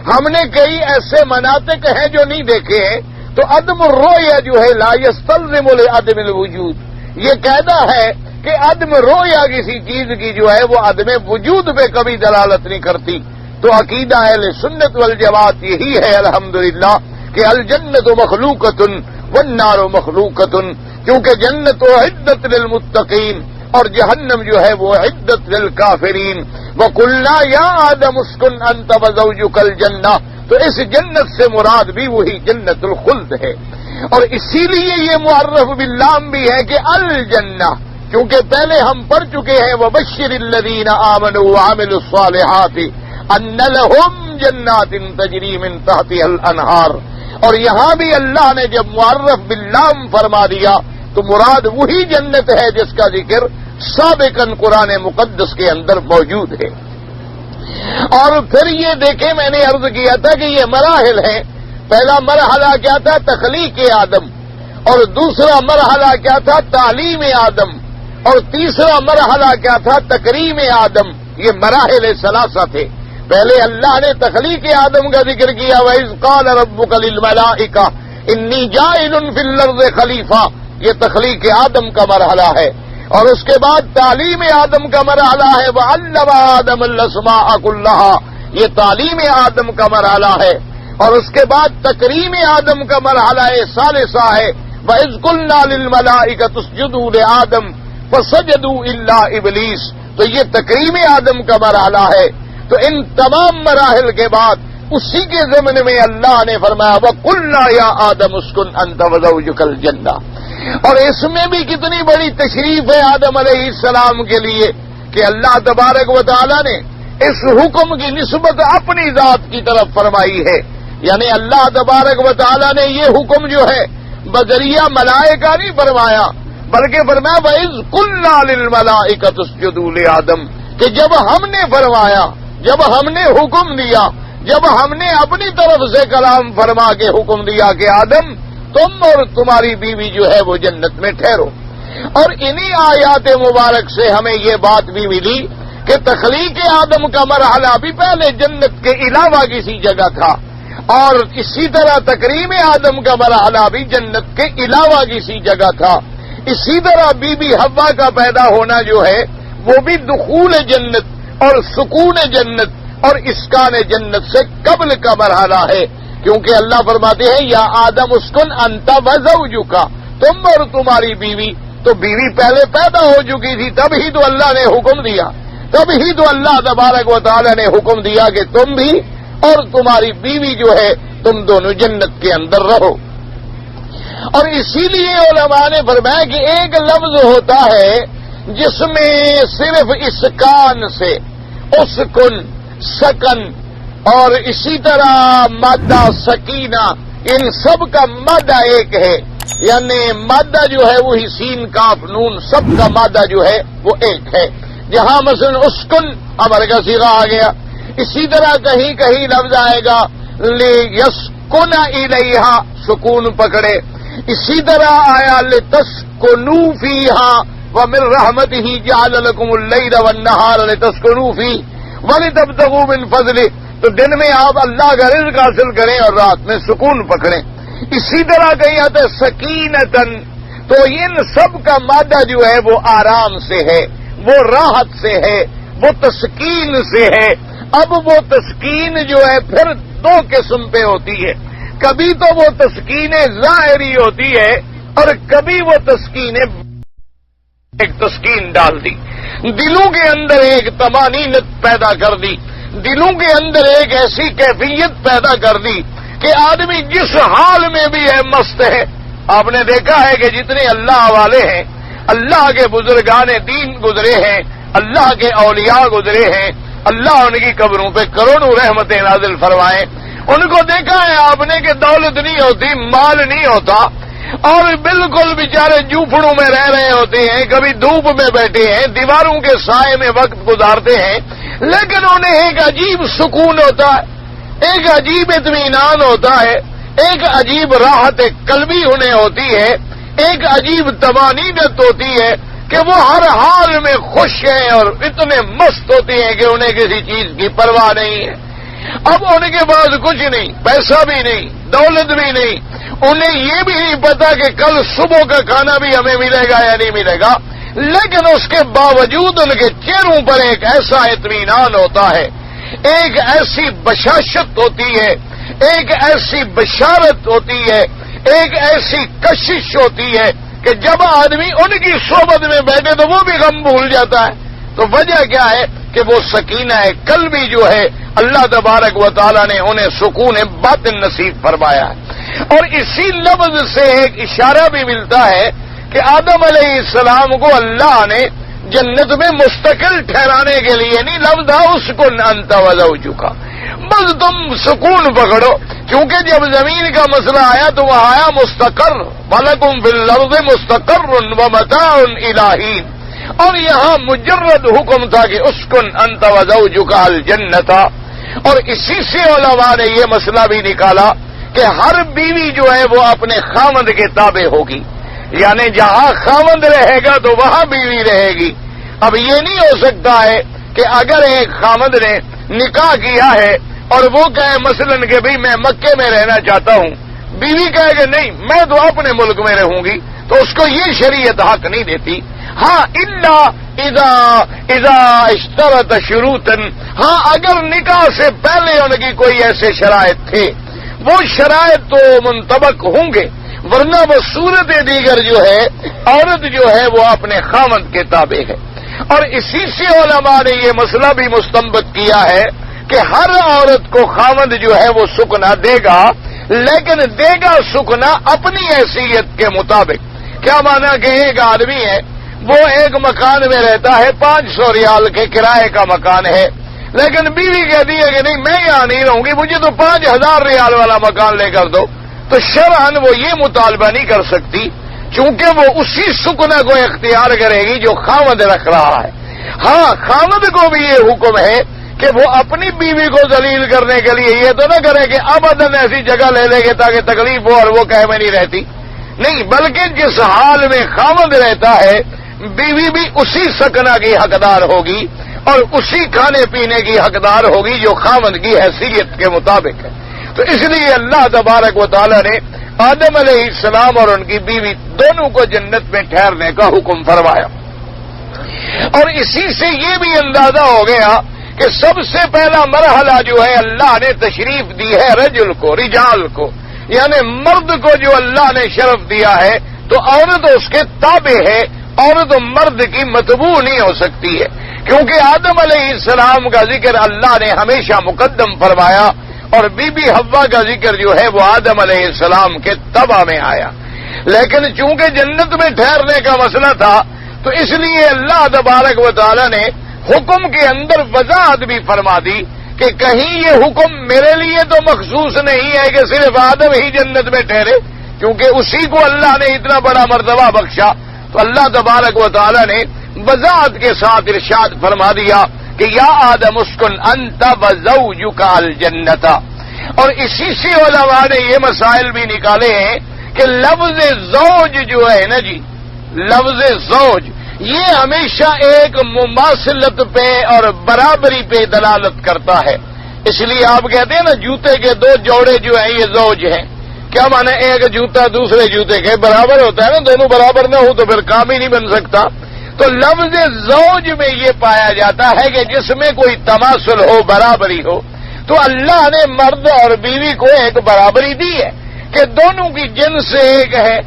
ہم نے کئی ایسے مناطق ہیں جو نہیں دیکھے ہیں. تو عدم الرؤیا جو ہے لا یستلزم لعدم الوجود، یہ قاعدہ ہے کہ عدم رؤیا کسی چیز کی جو ہے وہ عدم وجود پہ کبھی دلالت نہیں کرتی. تو عقیدہ اہل سنت والجماعت یہی ہے الحمدللہ کہ الجنت مخلوقۃ والنار مخلوقۃ، کیونکہ جنت و عدت للمتقین اور جہنم جو ہے وہ عدت للکافرین. وقلنا یا آدم اسکن انت وزوجک الجنہ، تو اس جنت سے مراد بھی وہی جنت الخلد ہے. اور اسی لیے یہ معرف باللام بھی ہے کہ الجنہ، کیونکہ پہلے ہم پڑھ چکے ہیں وبشر الذین آمنوا وعملوا الصالحات ان لهم جنات تجری من تحتها الانہار. اور یہاں بھی اللہ نے جب معرف باللام فرما دیا تو مراد وہی جنت ہے جس کا ذکر سابقاً قرآن مقدس کے اندر موجود ہے. اور پھر یہ دیکھیں میں نے عرض کیا تھا کہ یہ مراحل ہیں. پہلا مرحلہ کیا تھا؟ تخلیق آدم، اور دوسرا مرحلہ کیا تھا؟ تعلیم آدم، اور تیسرا مرحلہ کیا تھا؟ تکریم آدم. یہ مراحل ثلاثہ تھے. پہلے اللہ نے تخلیق آدم کا ذکر کیا وَإِذْ قَالَ رَبُّكَ لِلْمَلَائِكَةِ إِنِّي جَاعِلٌ فِي الْأَرْضِ خَلِيفَةً، یہ تخلیق آدم کا مرحلہ ہے. اور اس کے بعد تعلیم آدم کا مرحلہ ہے وَعَلَّمَ آدَمَ الْأَسْمَاءَ كُلَّهَا، یہ تعلیم آدم کا مرحلہ ہے. اور اس کے بعد تکریم آدم کا مرحلہ ثالثہ ہے وَإِذْ قُلْنَا لِلْمَلَائِكَةِ اسْجُدُوا لِآدَمَ فَسَجَدُوا إِلَّا إِبْلِيسَ، تو یہ تکریم آدم کا مرحلہ ہے. تو ان تمام مراحل کے بعد اسی کے ضمن میں اللہ نے فرمایا وَقُلْنَا يَا آدَمُ اسْكُنْ أَنْتَ وَزَوْجُكَ الْجَنَّةَ. اور اس میں بھی کتنی بڑی تشریف ہے آدم علیہ السلام کے لیے کہ اللہ تبارک و تعالی نے اس حکم کی نسبت اپنی ذات کی طرف فرمائی ہے. یعنی اللہ تبارک و تعالی نے یہ حکم جو ہے بذریعہ ملائکہ نہیں فرمایا بلکہ فرمایا وَإِذْ قُلْنَا لِلْمَلَائِكَةِ اسْجُدُوا لِآدَمَ، کہ جب ہم نے فرمایا، جب ہم نے حکم دیا، جب ہم نے اپنی طرف سے کلام فرما کے حکم دیا کہ آدم تم اور تمہاری بیوی جو ہے وہ جنت میں ٹھہرو. اور انہی آیات مبارک سے ہمیں یہ بات بھی ملی کہ تخلیق آدم کا مرحلہ بھی پہلے جنت کے علاوہ کسی جگہ تھا، اور اسی طرح تکریم آدم کا مرحلہ بھی جنت کے علاوہ کسی جگہ تھا. اسی طرح بی بی حوا کا پیدا ہونا جو ہے وہ بھی دخول جنت اور سکون جنت اور اسکان جنت سے قبل کا مرحلہ ہے. کیونکہ اللہ فرماتے ہیں یا آدم اسکن انت وزوجک، تم اور تمہاری بیوی. تو بیوی پہلے پیدا ہو چکی تھی، تب ہی تو اللہ نے حکم دیا، تب ہی تو اللہ تبارک و تعالی نے حکم دیا کہ تم بھی اور تمہاری بیوی جو ہے تم دونوں جنت کے اندر رہو۔ اور اسی لیے علماء نے فرمایا کہ ایک لفظ ہوتا ہے جس میں صرف اسکان سے اسکن، سکن اور اسی طرح مادہ سکینہ، ان سب کا مادہ ایک ہے، یعنی مادہ جو ہے وہی سین کاف نون سب کا مادہ جو ہے وہ ایک ہے۔ جہاں مثلا اسکن امر کا صیغہ آ گیا، اسی طرح کہیں کہیں لفظ آئے گا لیسکن الیہا، سکون پکڑے، اسی طرح آیا لتسکنوا فیہا ومن رحمتہ جعل لکم اللیل والنہار لتسکنوا فیہ ولتبتغوا من فضلہ، تو دن میں آپ اللہ کا رزق حاصل کریں اور رات میں سکون پکڑیں۔ اسی طرح کہیں آتا ہے سکینتن، تو ان سب کا مادہ جو ہے وہ آرام سے ہے، وہ راحت سے ہے، وہ تسکین سے ہے۔ اب وہ تسکین جو ہے پھر دو قسم پہ ہوتی ہے، کبھی تو وہ تسکین ظاہری ہوتی ہے اور کبھی وہ تسکین ایک تسکین ڈال دی، دلوں کے اندر ایک طمانینت پیدا کر دی، دلوں کے اندر ایک ایسی کیفیت پیدا کر دی کہ آدمی جس حال میں بھی ہے مست ہے۔ آپ نے دیکھا ہے کہ جتنے اللہ والے ہیں، اللہ کے بزرگان دین گزرے ہیں، اللہ کے اولیاء گزرے ہیں، اللہ ان کی قبروں پہ کروڑوں رحمتیں نازل فرمائے، ان کو دیکھا ہے آپ نے کہ دولت نہیں ہوتی، مال نہیں ہوتا، اور بالکل بیچارے جھوپڑوں میں رہ رہے ہوتے ہیں، کبھی دھوپ میں بیٹھے ہیں، دیواروں کے سائے میں وقت گزارتے ہیں، لیکن انہیں ایک عجیب سکون ہوتا ہے، ایک عجیب اطمینان ہوتا ہے، ایک عجیب راحت قلبی انہیں ہوتی ہے، ایک عجیب طمانینت ہوتی ہے کہ وہ ہر حال میں خوش ہیں اور اتنے مست ہوتے ہیں کہ انہیں کسی چیز کی پرواہ نہیں ہے۔ اب ان کے پاس کچھ نہیں، پیسہ بھی نہیں، دولت بھی نہیں، انہیں یہ بھی نہیں پتا کہ کل صبح کا کھانا بھی ہمیں ملے گا یا نہیں ملے گا، لیکن اس کے باوجود ان کے چہروں پر ایک ایسا اطمینان ہوتا ہے، ایک ایسی بشاشت ہوتی ہے، ایک ایسی بشارت ہوتی ہے، ایک ایسی کشش ہوتی ہے کہ جب آدمی ان کی صحبت میں بیٹھے تو وہ بھی غم بھول جاتا ہے۔ تو وجہ کیا ہے کہ وہ سکینہ قلبی جو ہے اللہ تبارک و تعالیٰ نے انہیں سکون باطن نصیب فرمایا ہے۔ اور اسی لفظ سے ایک اشارہ بھی ملتا ہے کہ آدم علیہ السلام کو اللہ نے جنت میں مستقل ٹھہرانے کے لیے نہیں، لفظ اسکن انت وزوجک، بس تم سکون پکڑو، کیونکہ جب زمین کا مسئلہ آیا تو وہ آیا مستقر، وَلَكُمْ فِي الْأَرْضِ مُسْتَقَرٌّ وَمَتَاعٌ إِلَىٰ حِينٍ، اور یہاں مجرد حکم تھا کہ اسکن انت وزوجک الجنۃ۔ اور اسی سے علماء نے یہ مسئلہ بھی نکالا کہ ہر بیوی جو ہے وہ اپنے خاوند کے تابع ہوگی، یعنی جہاں خاوند رہے گا تو وہاں بیوی رہے گی۔ اب یہ نہیں ہو سکتا ہے کہ اگر ایک خاوند نے نکاح کیا ہے اور وہ کہے مثلاً کہ بھئی میں مکے میں رہنا چاہتا ہوں، بیوی کہے کہ نہیں میں تو اپنے ملک میں رہوں گی، تو اس کو یہ شریعت حق نہیں دیتی۔ ہاں اذا اشترط شروطا، ہاں اگر نکاح سے پہلے ان کی کوئی ایسے شرائط تھے، وہ شرائط تو منطبق ہوں گے، ورنہ وہ صورت دیگر جو ہے عورت جو ہے وہ اپنے خاوند کے تابع ہے۔ اور اسی سے علماء نے یہ مسئلہ بھی مستنبط کیا ہے کہ ہر عورت کو خاوند جو ہے وہ سکنا دے گا، لیکن دے گا سکنا اپنی حیثیت کے مطابق۔ کیا مانا کہ ایک آدمی ہے، وہ ایک مکان میں رہتا ہے، 500 ریال کے کرائے کا مکان ہے، لیکن بیوی کہتی ہے کہ نہیں میں یہاں نہیں رہوں گی، مجھے تو 5000 ریال والا مکان لے کر دو، تو شرعاً وہ یہ مطالبہ نہیں کر سکتی، چونکہ وہ اسی سکنا کو اختیار کرے گی جو خاوند رکھ رہا ہے۔ ہاں خاوند کو بھی یہ حکم ہے کہ وہ اپنی بیوی کو ذلیل کرنے کے لیے یہ تو نہ کرے کہ ابداً ایسی جگہ لے لے گے تاکہ تکلیف ہو اور وہ کہے میں نہیں رہتی، نہیں، بلکہ جس حال میں خاوند رہتا ہے بیوی بھی اسی سکنا کی حقدار ہوگی اور اسی کھانے پینے کی حقدار ہوگی جو خاوند کی حیثیت کے مطابق ہے۔ تو اس لیے اللہ تبارک و تعالی نے آدم علیہ السلام اور ان کی بیوی دونوں کو جنت میں ٹھہرنے کا حکم فرمایا۔ اور اسی سے یہ بھی اندازہ ہو گیا کہ سب سے پہلا مرحلہ جو ہے اللہ نے تشریف دی ہے رجل کو، رجال کو، یعنی مرد کو جو اللہ نے شرف دیا ہے، تو عورت اس کے تابع ہے، عورت مرد کی متبوع نہیں ہو سکتی ہے، کیونکہ آدم علیہ السلام کا ذکر اللہ نے ہمیشہ مقدم فرمایا، اور بی بی حوا کا ذکر جو ہے وہ آدم علیہ السلام کے تبع میں آیا، لیکن چونکہ جنت میں ٹھہرنے کا مسئلہ تھا تو اس لیے اللہ تبارک و تعالی نے حکم کے اندر وضاحت بھی فرما دی کہ کہیں یہ حکم میرے لیے تو مخصوص نہیں ہے کہ صرف آدم ہی جنت میں ٹھہرے، کیونکہ اسی کو اللہ نے اتنا بڑا مرتبہ بخشا، تو اللہ تبارک و تعالی نے وضاحت کے ساتھ ارشاد فرما دیا کہ یا آدم اسکن انت وزوجک الجنت۔ اور اسی سے علماء نے یہ مسائل بھی نکالے ہیں کہ لفظ زوج جو ہے نا جی، لفظ زوج یہ ہمیشہ ایک مماثلت پہ اور برابری پہ دلالت کرتا ہے، اس لیے آپ کہتے ہیں نا جوتے کے دو جوڑے جو ہیں یہ زوج ہیں، کیا مانے ایک جوتا دوسرے جوتے کے برابر ہوتا ہے نا، دونوں برابر نہ ہو تو پھر کام ہی نہیں بن سکتا۔ تو لفظ زوج میں یہ پایا جاتا ہے کہ جس میں کوئی تماثل ہو، برابری ہو، تو اللہ نے مرد اور بیوی کو ایک برابری دی ہے کہ دونوں کی جنس ایک ہے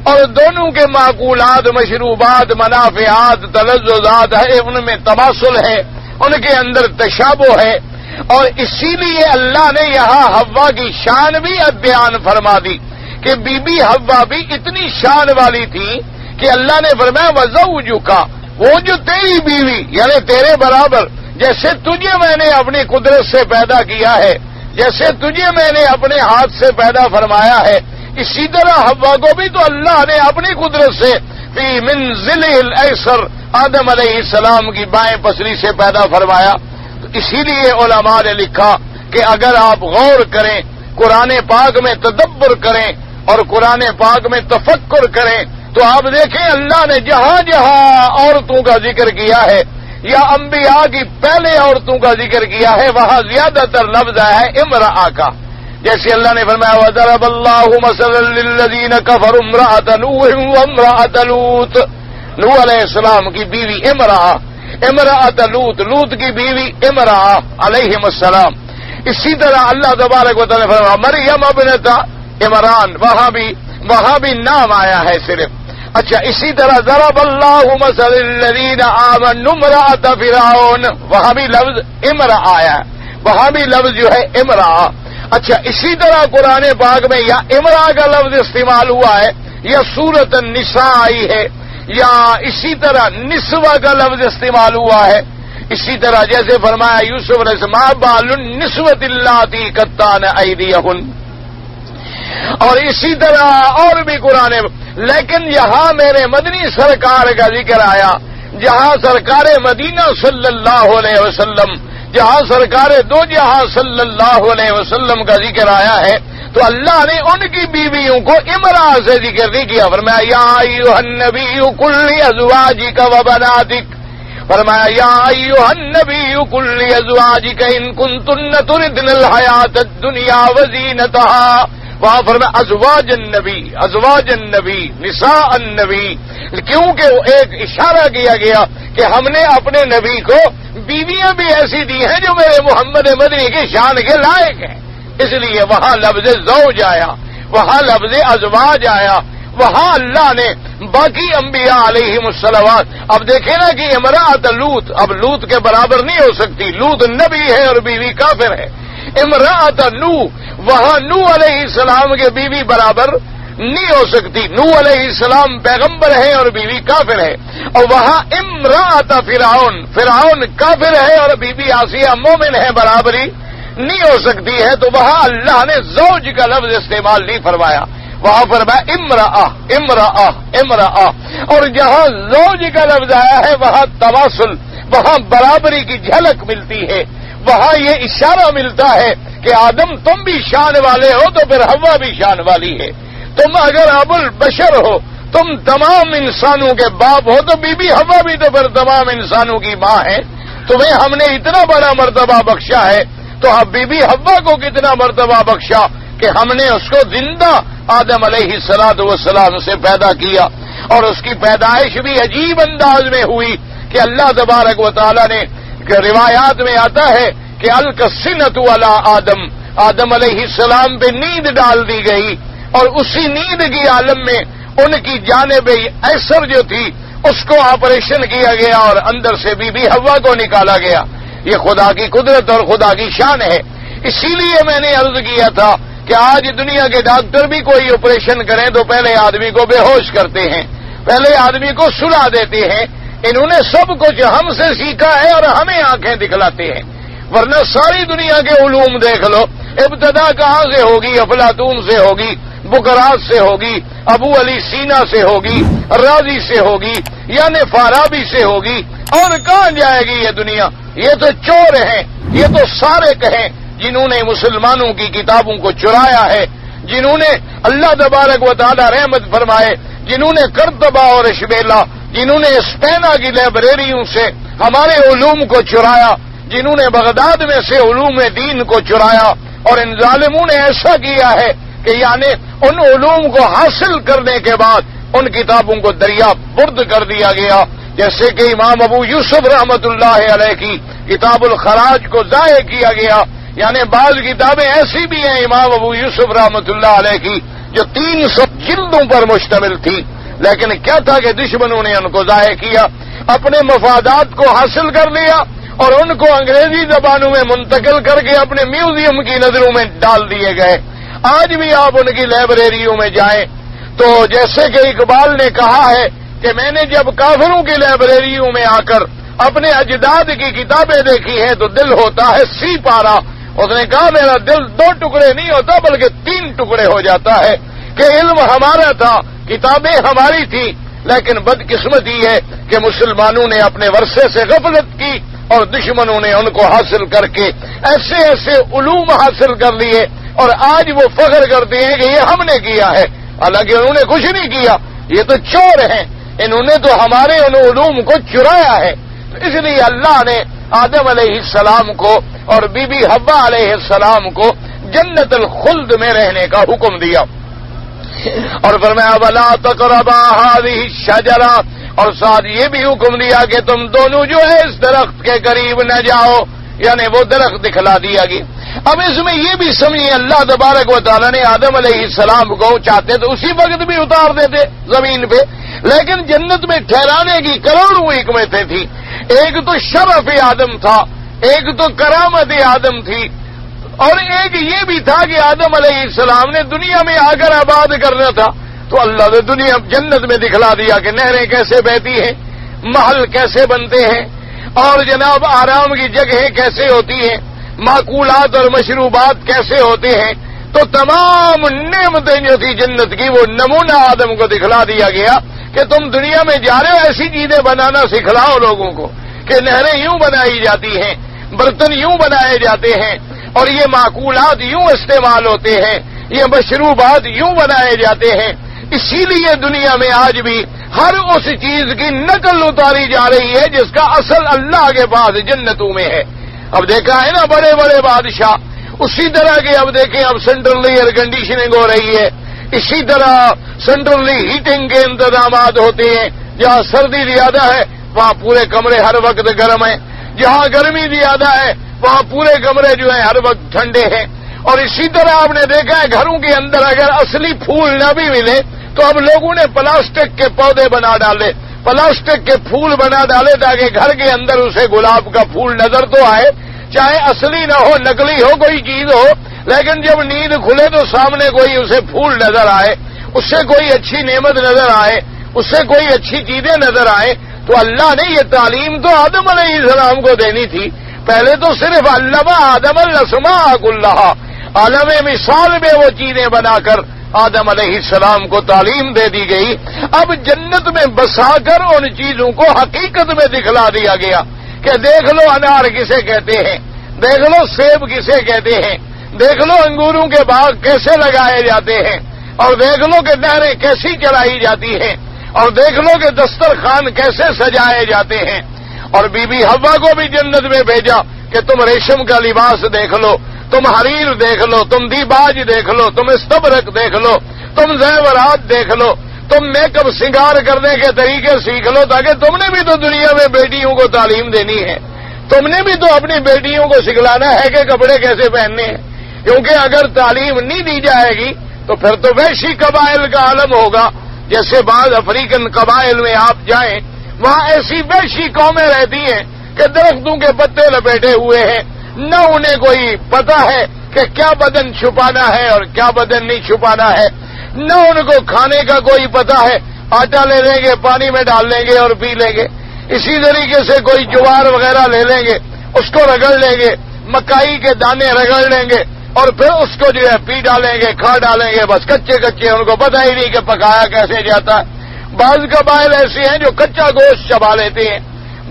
اور دونوں کے معقولات، مشروبات، منافعات، تلذذات ہے، ان میں تماثل ہے، ان کے اندر تشابہ ہے، اور اسی لیے اللہ نے یہاں حوا کی شان بھی بیان فرما دی کہ بی بی حوا بھی اتنی شان والی تھی کہ اللہ نے فرمایا وزوجکا، وہ جو تیری بیوی یعنی تیرے برابر، جیسے تجھے میں نے اپنی قدرت سے پیدا کیا ہے، جیسے تجھے میں نے اپنے ہاتھ سے پیدا فرمایا ہے، اسی طرح حوا کو بھی تو اللہ نے اپنی قدرت سے فی منزل الایسر آدم علیہ السلام کی بائیں پسلی سے پیدا فرمایا۔ تو اسی لیے علماء نے لکھا کہ اگر آپ غور کریں، قرآن پاک میں تدبر کریں اور قرآن پاک میں تفکر کریں تو آپ دیکھیں اللہ نے جہاں جہاں عورتوں کا ذکر کیا ہے یا انبیاء کی پہلے عورتوں کا ذکر کیا ہے وہاں زیادہ تر لفظ ہے امرأہ کا، جیسے اللہ نے فرمایا وَضَرَبَ اللَّهُ مَثَلًا لِّلَّذِينَ كَفَرُوا امْرَأَتَ نُوحٍ وَامْرَأَتَ لُوطٍ، نوح علیہ السلام کی بیوی امرأۃ لوط، لوط کی بیوی امرأہ علیہم السلام۔ اسی طرح اللہ تبارک و تعالی نے فرمایا مریم ابنت عمران، وہاں بھی نام آیا ہے صرف۔ اچھا اسی طرح ضرب اللہ مثل الذین آمنوا امرأۃ فرعون، وہاں بھی لفظ امرأہ آیا ہے، وہاں بھی لفظ جو ہے امرأہ۔ اچھا اسی طرح قرآن پاک میں یا امرأہ کا لفظ استعمال ہوا ہے یا سورۃ النساء آئی ہے یا اسی طرح نسوہ کا لفظ استعمال ہوا ہے، اسی طرح جیسے فرمایا یوسف علیہ السلام ما بال النسوۃ اللاتی قطعن ایدیہن، اور اسی طرح اور بھی قرآن۔ لیکن یہاں میرے مدنی سرکار کا ذکر آیا، جہاں سرکار مدینہ صلی اللہ علیہ وسلم، جہاں سرکار دو جہاں صلی اللہ علیہ وسلم کا ذکر آیا ہے تو اللہ نے ان کی بیویوں کو امرأہ سے ذکر نہیں کیا، فرمایا یا ایھا النبی قل لازواجک وبناتک، فرمایا یا ایھا النبی قل لازواجک ان کنتن تردن الحیاۃ الدنیا وزینتها، وہاں فرمایا ازواج النبی نساء النبی، کیونکہ ایک اشارہ کیا گیا کہ ہم نے اپنے نبی کو بیویاں بھی ایسی دی ہیں جو میرے محمد مدنی کی شان کے لائق ہیں، اس لیے وہاں لفظ زوج آیا، وہاں لفظ ازواج آیا، وہاں اللہ نے باقی انبیاء علیہم الصلوات۔ اب دیکھیں نا کہ امرأۃ لوط اب لوط کے برابر نہیں ہو سکتی، لوط نبی ہے اور بیوی کافر ہے۔ امرأۃ نوح، وہاں نوح علیہ السلام کے بیوی برابر نہیں ہو سکتی، نوح علیہ السلام پیغمبر ہے اور بیوی کافر ہے۔ اور وہاں امرأۃ فرعون کافر ہے اور بیوی آسیہ مومن ہے، برابری نہیں ہو سکتی ہے، تو وہاں اللہ نے زوج کا لفظ استعمال نہیں فرمایا، وہاں فرمایا امرأہ۔ اور جہاں زوج کا لفظ آیا ہے وہاں تواصل، وہاں برابری کی جھلک ملتی ہے، وہاں یہ اشارہ ملتا ہے کہ آدم تم بھی شان والے ہو تو پھر حوا بھی شان والی ہے، تم اگر ابو البشر ہو، تم تمام انسانوں کے باپ ہو تو بی بی حوا بھی تو پھر تمام انسانوں کی ماں ہے، تمہیں ہم نے اتنا بڑا مرتبہ بخشا ہے تو بی بی حوا کو کتنا مرتبہ بخشا کہ ہم نے اس کو زندہ آدم علیہ الصلوۃ والسلام سے پیدا کیا، اور اس کی پیدائش بھی عجیب انداز میں ہوئی کہ اللہ تبارک و تعالی نے، روایات میں آتا ہے کہ القسنۃ علی آدم علیہ السلام پہ نیند ڈال دی گئی، اور اسی نیند کی عالم میں ان کی جانب ایسر جو تھی اس کو آپریشن کیا گیا اور اندر سے بی بی حوا کو نکالا گیا۔ یہ خدا کی قدرت اور خدا کی شان ہے۔ اسی لیے میں نے عرض کیا تھا کہ آج دنیا کے ڈاکٹر بھی کوئی آپریشن کریں تو پہلے آدمی کو بے ہوش کرتے ہیں، پہلے آدمی کو سلا دیتے ہیں۔ انہوں نے سب کچھ ہم سے سیکھا ہے اور ہمیں آنکھیں دکھلاتے ہیں، ورنہ ساری دنیا کے علوم دیکھ لو، ابتدا کہاں سے ہوگی؟ افلاطون سے ہوگی، بکرات سے ہوگی، ابو علی سینا سے ہوگی، رازی سے ہوگی، یعنی فارابی سے ہوگی، اور کہاں جائے گی یہ دنیا؟ یہ تو چور ہیں، یہ تو سارے کہیں جنہوں نے مسلمانوں کی کتابوں کو چرایا ہے، جنہوں نے اللہ تبارک و تعالی رحمت فرمائے، جنہوں نے کرتبہ اور اشبیلا، جنہوں نے اسپینا کی لائبریریوں سے ہمارے علوم کو چرایا، جنہوں نے بغداد میں سے علوم دین کو چرایا، اور ان ظالموں نے ایسا کیا ہے کہ یعنی ان علوم کو حاصل کرنے کے بعد ان کتابوں کو دریا برد کر دیا گیا، جیسے کہ امام ابو یوسف رحمت اللہ علیہ کی کتاب الخراج کو ضائع کیا گیا۔ یعنی بعض کتابیں ایسی بھی ہیں امام ابو یوسف رحمت اللہ علیہ کی جو 300 جلدوں پر مشتمل تھی، لیکن کیا تھا کہ دشمنوں نے ان کو ضائع کیا، اپنے مفادات کو حاصل کر لیا اور ان کو انگریزی زبانوں میں منتقل کر کے اپنے میوزیم کی نظروں میں ڈال دیے گئے۔ آج بھی آپ ان کی لائبریریوں میں جائیں تو جیسے کہ اقبال نے کہا ہے کہ میں نے جب کافروں کی لائبریریوں میں آ کر اپنے اجداد کی کتابیں دیکھی ہیں تو دل ہوتا ہے سی پارا۔ اس نے کہا میرا دل 2 ٹکڑے نہیں ہوتا بلکہ 3 ٹکڑے ہو جاتا ہے کہ علم ہمارا تھا، کتابیں ہماری تھیں، لیکن بدقسمتی ہے کہ مسلمانوں نے اپنے ورثے سے غفلت کی اور دشمنوں نے ان کو حاصل کر کے ایسے ایسے علوم حاصل کر لیے، اور آج وہ فخر کرتے ہیں کہ یہ ہم نے کیا ہے، حالانکہ انہوں نے کچھ نہیں کیا، یہ تو چور ہیں، انہوں نے تو ہمارے ان علوم کو چرایا ہے۔ تو اس لیے اللہ نے آدم علیہ السلام کو اور بی بی حوا علیہ السلام کو جنت الخلد میں رہنے کا حکم دیا، اور فرمایا وَلَا تَقْرَبَا هَٰذِهِ الشَّجَرَةَ، اور ساتھ یہ بھی حکم دیا کہ تم دونوں جو ہے اس درخت کے قریب نہ جاؤ، یعنی وہ درخت دکھلا دیا گیا۔ اب اس میں یہ بھی سمجھیے اللہ تبارک و تعالیٰ نے آدم علیہ السلام کو چاہتے تو اسی وقت بھی اتار دیتے زمین پہ، لیکن جنت میں ٹھہرانے کی کروڑوں حکمتیں تھیں۔ ایک تو شرف آدم تھا، ایک تو کرامت آدم تھی، اور ایک یہ بھی تھا کہ آدم علیہ السلام نے دنیا میں آ کر آباد کرنا تھا، تو اللہ نے دنیا جنت میں دکھلا دیا کہ نہریں کیسے بہتی ہیں، محل کیسے بنتے ہیں، اور جناب آرام کی جگہیں کیسے ہوتی ہیں، معقولات اور مشروبات کیسے ہوتے ہیں۔ تو تمام نعمتیں جو تھی جنت کی وہ نمونہ آدم کو دکھلا دیا گیا کہ تم دنیا میں جا رہے ہو ایسی چیزیں بنانا سکھلاؤ لوگوں کو کہ نہریں یوں بنائی جاتی ہیں، برتن یوں بنائے جاتے ہیں، اور یہ معقولات یوں استعمال ہوتے ہیں، یہ مشروبات یوں بنائے جاتے ہیں۔ اسی لیے دنیا میں آج بھی ہر اس چیز کی نقل اتاری جا رہی ہے جس کا اصل اللہ کے پاس جنتوں میں ہے۔ اب دیکھا ہے نا بڑے بڑے بادشاہ، اسی طرح کے اب دیکھیں اب سینٹرلی ایئر کنڈیشننگ ہو رہی ہے، اسی طرح سینٹرلی ہیٹنگ کے انتظامات ہوتے ہیں، جہاں سردی زیادہ ہے وہاں پورے کمرے ہر وقت گرم ہیں، جہاں گرمی زیادہ ہے وہاں پورے کمرے جو ہیں ہر وقت ٹھنڈے ہیں۔ اور اسی طرح آپ نے دیکھا ہے گھروں کے اندر اگر اصلی پھول نہ بھی ملے تو اب لوگوں نے پلاسٹک کے پودے بنا ڈالے، پلاسٹک کے پھول بنا ڈالے تاکہ گھر کے اندر اسے گلاب کا پھول نظر تو آئے، چاہے اصلی نہ ہو نقلی ہو کوئی چیز ہو، لیکن جب نیند کھلے تو سامنے کوئی اسے پھول نظر آئے، اس سے کوئی اچھی نعمت نظر آئے، اس سے کوئی اچھی چیزیں نظر آئے۔ تو اللہ نے یہ تعلیم تو آدم علیہ السلام کو دینی تھی، پہلے تو صرف علمہ آدم الاسماء کلھا، عالم مثال میں وہ چیزیں بنا کر آدم علیہ السلام کو تعلیم دے دی گئی۔ اب جنت میں بسا کر ان چیزوں کو حقیقت میں دکھلا دیا گیا کہ دیکھ لو انار کسے کہتے ہیں، دیکھ لو سیب کسے کہتے ہیں، دیکھ لو انگوروں کے باغ کیسے لگائے جاتے ہیں، اور دیکھ لو کہ نہریں کیسی چلائی جاتی ہیں، اور دیکھ لو کہ دسترخوان کیسے سجائے جاتے ہیں۔ اور بی بی حوا کو بھی جنت میں بھیجا کہ تم ریشم کا لباس دیکھ لو، تم حریر دیکھ لو، تم دیباج دیکھ لو، تم استبرق دیکھ لو، تم زیورات دیکھ لو، تم میک اپ سنگار کرنے کے طریقے سیکھ لو، تاکہ تم نے بھی تو دنیا میں بیٹیوں کو تعلیم دینی ہے، تم نے بھی تو اپنی بیٹیوں کو سکھلانا ہے کہ کپڑے کیسے پہننے ہیں، کیونکہ اگر تعلیم نہیں دی جائے گی تو پھر تو وحشی قبائل کا عالم ہوگا۔ جیسے بعض افریقن قبائل میں آپ جائیں وہاں ایسی وحشی قومیں رہتی ہیں کہ درختوں کے پتے لپیٹے ہوئے ہیں، نہ انہیں کوئی پتا ہے کہ کیا بدن چھپانا ہے اور کیا بدن نہیں چھپانا ہے، نہ ان کو کھانے کا کوئی پتا ہے، آٹا لے لیں گے، پانی میں ڈال لیں گے اور پی لیں گے، اسی طریقے سے کوئی جوار وغیرہ لے لیں گے، اس کو رگڑ لیں گے، مکائی کے دانے رگڑ لیں گے اور پھر اس کو جو ہے پی ڈالیں گے، کھا ڈالیں گے، بس کچے کچے، ان کو پتہ ہی نہیں کہ پکایا کیسے جاتا ہے۔ بعض قبائل ایسے ہیں جو کچا گوشت چبا لیتے ہیں،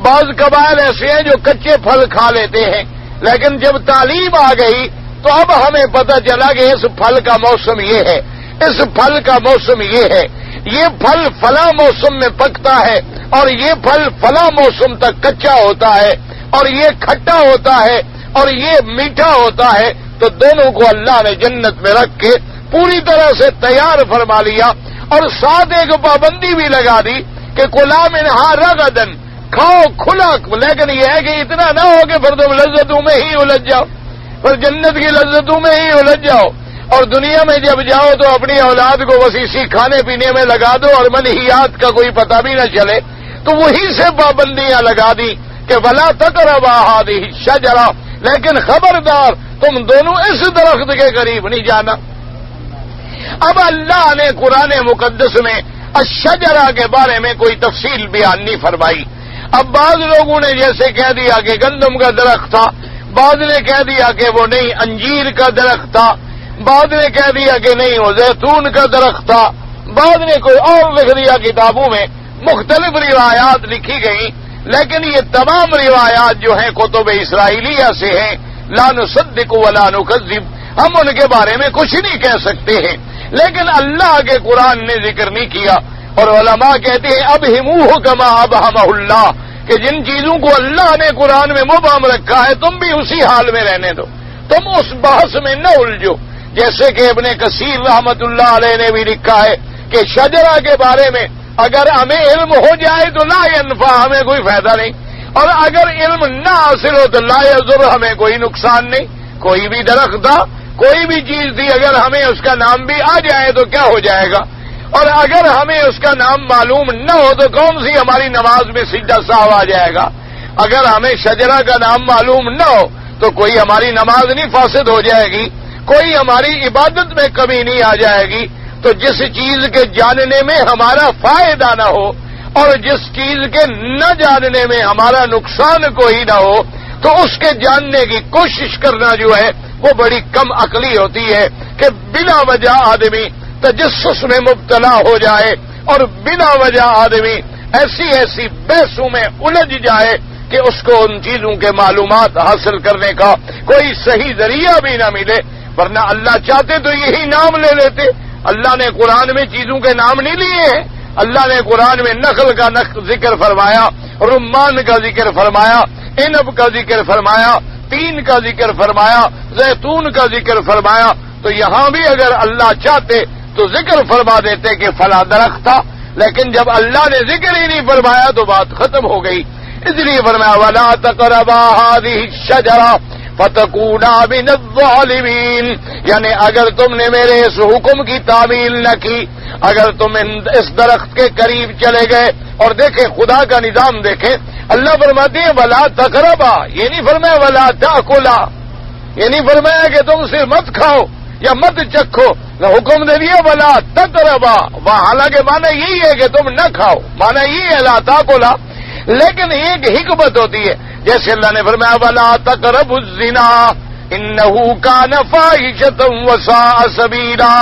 بعض قبائل ایسے ہیں جو کچے پھل کھا لیتے ہیں، لیکن جب تعلیم آ گئی تو اب ہمیں پتہ چلا کہ اس پھل کا موسم یہ ہے، اس پھل کا موسم یہ ہے، یہ پھل فلاں موسم میں پکتا ہے اور یہ پھل فلاں موسم تک کچا ہوتا ہے اور یہ کھٹا ہوتا ہے اور یہ میٹھا ہوتا ہے۔ تو دونوں کو اللہ نے جنت میں رکھ کے پوری طرح سے تیار فرما لیا اور ساتھ ایک پابندی بھی لگا دی کہ کلا منہا رغدن، کھاؤ کھلا، لیکن یہ ہے کہ اتنا نہ ہو کہ پھر تم لذتوں میں ہی الجھ جاؤ، پھر جنت کی لذتوں میں ہی الجھ جاؤ اور دنیا میں جب جاؤ تو اپنی اولاد کو بس اسی کھانے پینے میں لگا دو اور منہیات کا کوئی پتہ بھی نہ چلے۔ تو وہی سے پابندیاں لگا دی کہ ولا تقربا هذه الشجرہ، لیکن خبردار تم دونوں اس درخت کے قریب نہیں جانا۔ اب اللہ نے قرآن مقدس میں الشجرہ کے بارے میں کوئی تفصیل بیان نہیں فرمائی۔ اب بعض لوگوں نے جیسے کہہ دیا کہ گندم کا درخت تھا، بعض نے کہہ دیا کہ وہ نہیں انجیر کا درخت تھا، بعض نے کہہ دیا کہ نہیں وہ زیتون کا درخت تھا، بعض نے کوئی اور لکھ دیا۔ کتابوں میں مختلف روایات لکھی گئیں، لیکن یہ تمام روایات جو ہیں کتب اسرائیلیہ سے ہیں، لا نصدق ولا نکذب، ہم ان کے بارے میں کچھ نہیں کہہ سکتے ہیں، لیکن اللہ کے قرآن نے ذکر نہیں کیا۔ اور علماء کہتے ہیں ابہموہ کما ابہمہ اللہ، کہ جن چیزوں کو اللہ نے قرآن میں مبہم رکھا ہے تم بھی اسی حال میں رہنے دو، تم اس بحث میں نہ الجھو۔ جیسے کہ ابن کثیر رحمت اللہ علیہ نے بھی لکھا ہے کہ شجرہ کے بارے میں اگر ہمیں علم ہو جائے تو لا ینفع، ہمیں کوئی فائدہ نہیں، اور اگر علم نہ حاصل ہو تو لا یضر، ہمیں کوئی نقصان نہیں۔ کوئی بھی درخت تھا، کوئی بھی چیز تھی، اگر ہمیں اس کا نام بھی آ جائے تو کیا ہو جائے گا، اور اگر ہمیں اس کا نام معلوم نہ ہو تو کون سی ہماری نماز میں سجدہ سہو آ جائے گا۔ اگر ہمیں شجرہ کا نام معلوم نہ ہو تو کوئی ہماری نماز نہیں فاسد ہو جائے گی، کوئی ہماری عبادت میں کمی نہیں آ جائے گی۔ تو جس چیز کے جاننے میں ہمارا فائدہ نہ ہو اور جس چیز کے نہ جاننے میں ہمارا نقصان کوئی نہ ہو تو اس کے جاننے کی کوشش کرنا جو ہے وہ بڑی کم عقلی ہوتی ہے کہ بلا وجہ آدمی تجسس میں مبتلا ہو جائے اور بلا وجہ آدمی ایسی ایسی بحثوں میں الجھ جائے کہ اس کو ان چیزوں کے معلومات حاصل کرنے کا کوئی صحیح ذریعہ بھی نہ ملے، ورنہ اللہ چاہتے تو یہی نام لے لیتے۔ اللہ نے قرآن میں چیزوں کے نام نہیں لیے ہیں، اللہ نے قرآن میں نخل کا ذکر فرمایا، رمان کا ذکر فرمایا، عنب کا ذکر فرمایا، تین کا ذکر فرمایا، زیتون کا ذکر فرمایا۔ تو یہاں بھی اگر اللہ چاہتے تو ذکر فرما دیتے کہ فلاں درخت تھا، لیکن جب اللہ نے ذکر ہی نہیں فرمایا تو بات ختم ہو گئی۔ اس لیے فرمایا ولا تقربا هذه الشجرہ فتکونا من الظالمین، یعنی اگر تم نے میرے اس حکم کی تعمیل نہ کی، اگر تم اس درخت کے قریب چلے گئے، اور دیکھیں خدا کا نظام دیکھیں، اللہ فرماتے ہیں ولا تقربا، یہ نہیں فرمایا ولا تاکلا، یہ نہیں فرمایا کہ تم صرف مت کھاؤ یا مت چکھو، نہ حکم دے دیا ولا تقربا، حالانکہ معنی یہی ہے کہ تم نہ کھاؤ، معنی یہی ہے لا تاکلا، لیکن ایک حکمت ہوتی ہے، جیسے اللہ نے فرمایا ولا تقربوا الزنا انه كان فاحشة وساء سبيلا،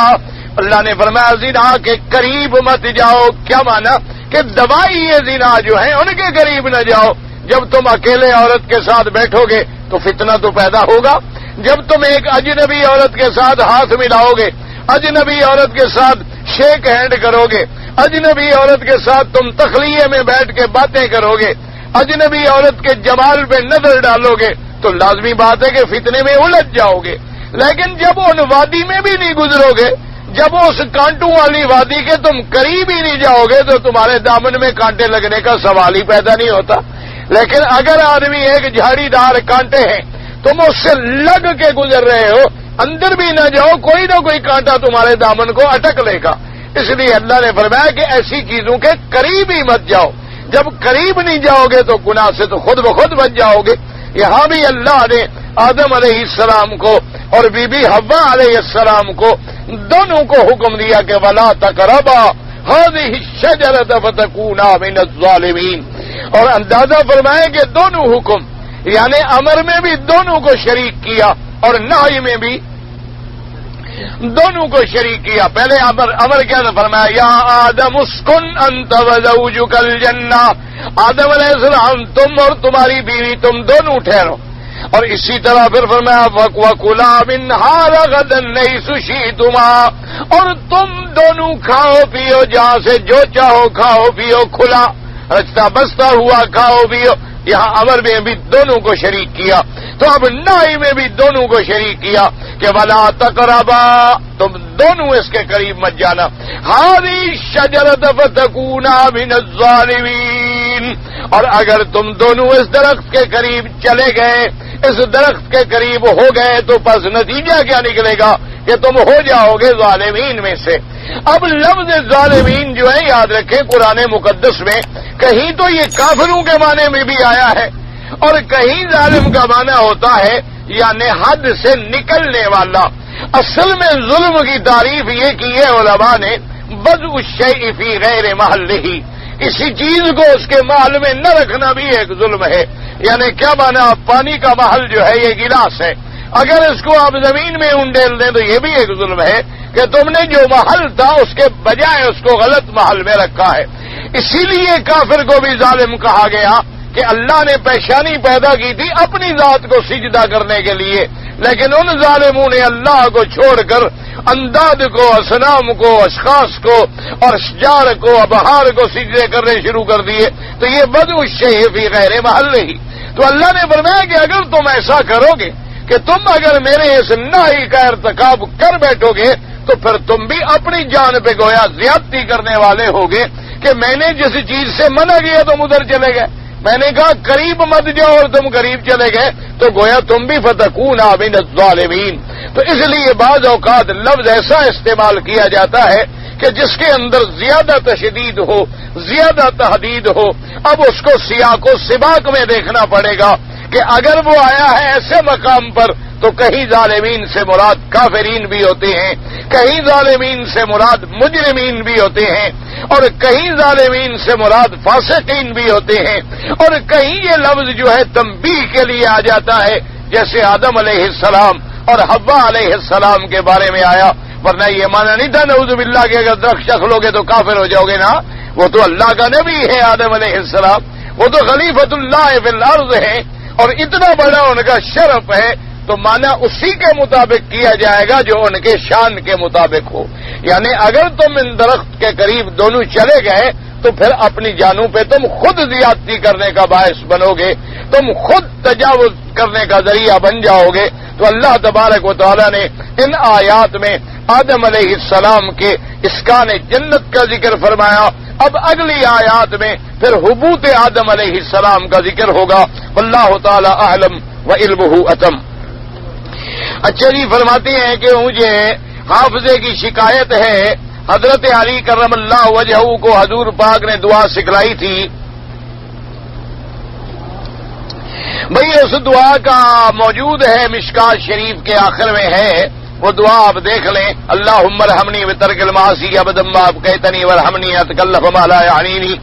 اللہ نے فرمایا زنا کے قریب مت جاؤ، کیا مانا کہ دوائی یہ زنا جو ہیں ان کے قریب نہ جاؤ۔ جب تم اکیلے عورت کے ساتھ بیٹھو گے تو فتنہ تو پیدا ہوگا، جب تم ایک اجنبی عورت کے ساتھ ہاتھ ملاؤ گے، اجنبی عورت کے ساتھ شیک ہینڈ کرو گے، اجنبی عورت کے ساتھ تم تخلیے میں بیٹھ کے باتیں کرو گے، اجنبی عورت کے جمال پہ نظر ڈالو گے تو لازمی بات ہے کہ فتنے میں الجھ جاؤ گے۔ لیکن جب ان وادی میں بھی نہیں گزرو گے، جب اس کانٹوں والی وادی کے تم قریب ہی نہیں جاؤ گے تو تمہارے دامن میں کانٹے لگنے کا سوال ہی پیدا نہیں ہوتا۔ لیکن اگر آدمی ایک جھاڑی دار کانٹے ہیں، تم اس سے لگ کے گزر رہے ہو، اندر بھی نہ جاؤ، کوئی نہ کوئی کانٹا تمہارے دامن کو اٹک لے گا۔ اس لیے اللہ نے فرمایا کہ ایسی چیزوں کے قریب ہی مت جاؤ، جب قریب نہیں جاؤ گے تو گناہ سے تو خود بخود بچ جاؤ گے۔ یہاں بھی اللہ نے آدم علیہ السلام کو اور بی بی حوا علیہ السلام کو دونوں کو حکم دیا کہ ولا تقربا هذه الشجرة فتكونا من الظالمین، اور اندازہ فرمائے کہ دونوں حکم یعنی امر میں بھی دونوں کو شریک کیا اور نہی میں بھی دونوں کو شریک کیا۔ پہلے امر کیا تھا؟ فرمایا یا آدم اسکن انت وزوجک الجنہ، آدم علیہ السلام تم اور تمہاری بیوی تم دونوں ٹھہرو، اور اسی طرح پھر فرمایا وَكُلَا مِنْهَا رَغَدًا حَيْثُ شِئْتُمَا، اور تم دونوں کھاؤ پیو جہاں سے جو چاہو کھاؤ پیو، کھلا رچتا بستا ہوا کھاؤ پیو۔ یہاں امر میں بھی دونوں کو شریک کیا، تو اب نہی میں بھی دونوں کو شریک کیا کہ وَلَا تَقْرَبَا، تم دونوں اس کے قریب مت جانا، هَذِهِ الشَّجَرَةَ فَتَكُونَا مِنَ الظَّالِمِينَ، اور اگر تم دونوں اس درخت کے قریب چلے گئے، اس درخت کے قریب ہو گئے، تو پس نتیجہ کیا نکلے گا کہ تم ہو جاؤ گے ظالمین میں سے۔ اب لفظ ظالمین جو ہے یاد رکھیں قرآن مقدس میں کہیں تو یہ کافروں کے معنی میں بھی آیا ہے، اور کہیں ظالم کا معنی ہوتا ہے یعنی حد سے نکلنے والا۔ اصل میں ظلم کی تعریف یہ کی ہے علماء نے وضع الشیء فی غیر محلہ، کسی چیز کو اس کے محل میں نہ رکھنا بھی ایک ظلم ہے۔ یعنی کیا مانا؟ پانی کا محل جو ہے یہ گلاس ہے، اگر اس کو آپ زمین میں انڈیل دیں تو یہ بھی ایک ظلم ہے کہ تم نے جو محل تھا اس کے بجائے اس کو غلط محل میں رکھا ہے۔ اسی لیے کافر کو بھی ظالم کہا گیا کہ اللہ نے پیشانی پیدا کی تھی اپنی ذات کو سجدہ کرنے کے لیے، لیکن ان ظالموں نے اللہ کو چھوڑ کر انداد کو، اصنام کو، اشخاص کو اور اشجار کو، ابہار کو سجدے کرنے شروع کر دیے، تو یہ وضع الشیء فی غیر محلہ ہی۔ تو اللہ نے فرمایا کہ اگر تم ایسا کرو گے کہ تم اگر میرے اس نہی کا ارتکاب کر بیٹھو گے تو پھر تم بھی اپنی جان پہ گویا زیادتی کرنے والے ہوگے کہ میں نے جس چیز سے منع کیا تم ادھر چلے گئے، میں نے کہا قریب مت جاؤ اور تم قریب چلے گئے، تو گویا تم بھی فتکونا من الظالمین۔ تو اس لیے بعض اوقات لفظ ایسا استعمال کیا جاتا ہے کہ جس کے اندر زیادہ تشدید ہو، زیادہ تحدید ہو، اب اس کو سیاق و سباق میں دیکھنا پڑے گا کہ اگر وہ آیا ہے ایسے مقام پر تو کہیں ظالمین سے مراد کافرین بھی ہوتے ہیں، کہیں ظالمین سے مراد مجرمین بھی ہوتے ہیں، اور کہیں ظالمین سے مراد فاسقین بھی ہوتے ہیں، اور کہیں یہ لفظ جو ہے تنبیہ کے لیے آ جاتا ہے، جیسے آدم علیہ السلام اور حوا علیہ السلام کے بارے میں آیا، ورنہ یہ معنی نہیں تھا نعوذ باللہ کہ اگر درخت چکھ لو گے تو کافر ہو جاؤ گے، نا، وہ تو اللہ کا نبی ہے آدم علیہ السلام، وہ تو خلیفۃ اللہ فی الارض ہے، اور اتنا بڑا ان کا شرف ہے، تو معنی اسی کے مطابق کیا جائے گا جو ان کے شان کے مطابق ہو۔ یعنی اگر تم ان درخت کے قریب دونوں چلے گئے تو پھر اپنی جانوں پہ تم خود زیادتی کرنے کا باعث بنو گے، تم خود تجاوز کرنے کا ذریعہ بن جاؤ گے۔ تو اللہ تبارک و تعالیٰ نے ان آیات میں آدم علیہ السلام کے اسکان جنت کا ذکر فرمایا، اب اگلی آیات میں پھر حبوط آدم علیہ السلام کا ذکر ہوگا، واللہ تعالی اعلم وعلمہ اتم۔ اچھا جی، فرماتے ہیں کہ مجھے حافظے کی شکایت ہے، حضرت علی کرم اللہ وجہہ کو حضور پاک نے دعا سکھلائی تھی، بھئی اس دعا کا موجود ہے مشکات شریف کے آخر میں ہے، وہ دعا آپ دیکھ لیں، اللہم ارحمنی بترک المعاصی ابدا ما ابقیتنی وارحمنی اتکلف ما لا یعنینی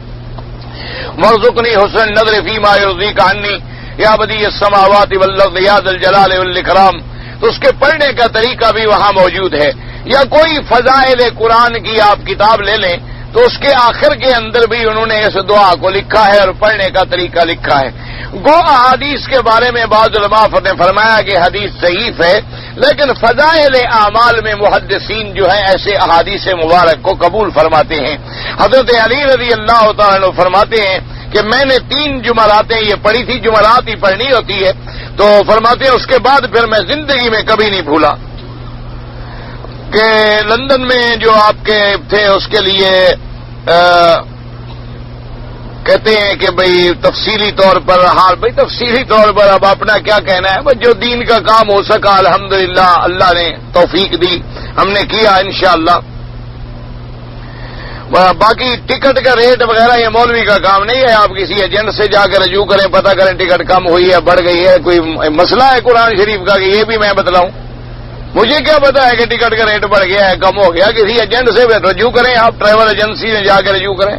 وارزقنی حسن النظر فیما یرضیک عنی یا بدیع السماوات والارض یا ذا الجلال والاکرام۔ تو اس کے پڑھنے کا طریقہ بھی وہاں موجود ہے، یا کوئی فضائل قرآن کی آپ کتاب لے لیں تو اس کے آخر کے اندر بھی انہوں نے اس دعا کو لکھا ہے اور پڑھنے کا طریقہ لکھا ہے۔ گو احادیث کے بارے میں بعض علماء نے فرمایا کہ حدیث ضعیف ہے، لیکن فضائل اعمال میں محدثین جو ہیں ایسے احادیث مبارک کو قبول فرماتے ہیں۔ حضرت علی رضی اللہ تعالیٰ عنہ فرماتے ہیں کہ میں نے 3 جمعراتیں یہ پڑھی تھی، جمعرات ہی پڑھنی ہوتی ہے، تو فرماتے ہیں اس کے بعد پھر میں زندگی میں کبھی نہیں بھولا کہ لندن میں جو آپ کے تھے اس کے لیے کہتے ہیں کہ بھئی تفصیلی طور پر، ہاں بھئی تفصیلی طور پر اب اپنا کیا کہنا ہے، بس جو دین کا کام ہو سکا الحمدللہ اللہ نے توفیق دی، ہم نے کیا انشاءاللہ۔ باقی ٹکٹ کا ریٹ وغیرہ یہ مولوی کا کام نہیں ہے. آپ کسی ایجنٹ سے جا کے رجوع کریں, پتہ کریں ٹکٹ کم ہوئی ہے بڑھ گئی ہے, کوئی مسئلہ ہے قرآن شریف کا کہ یہ بھی میں بتلاؤں؟ مجھے کیا پتا ہے کہ ٹکٹ کا ریٹ بڑھ گیا ہے کم ہو گیا؟ کسی ایجنٹ سے رجوع کریں, آپ ٹریول ایجنسی میں جا کے رجوع کریں.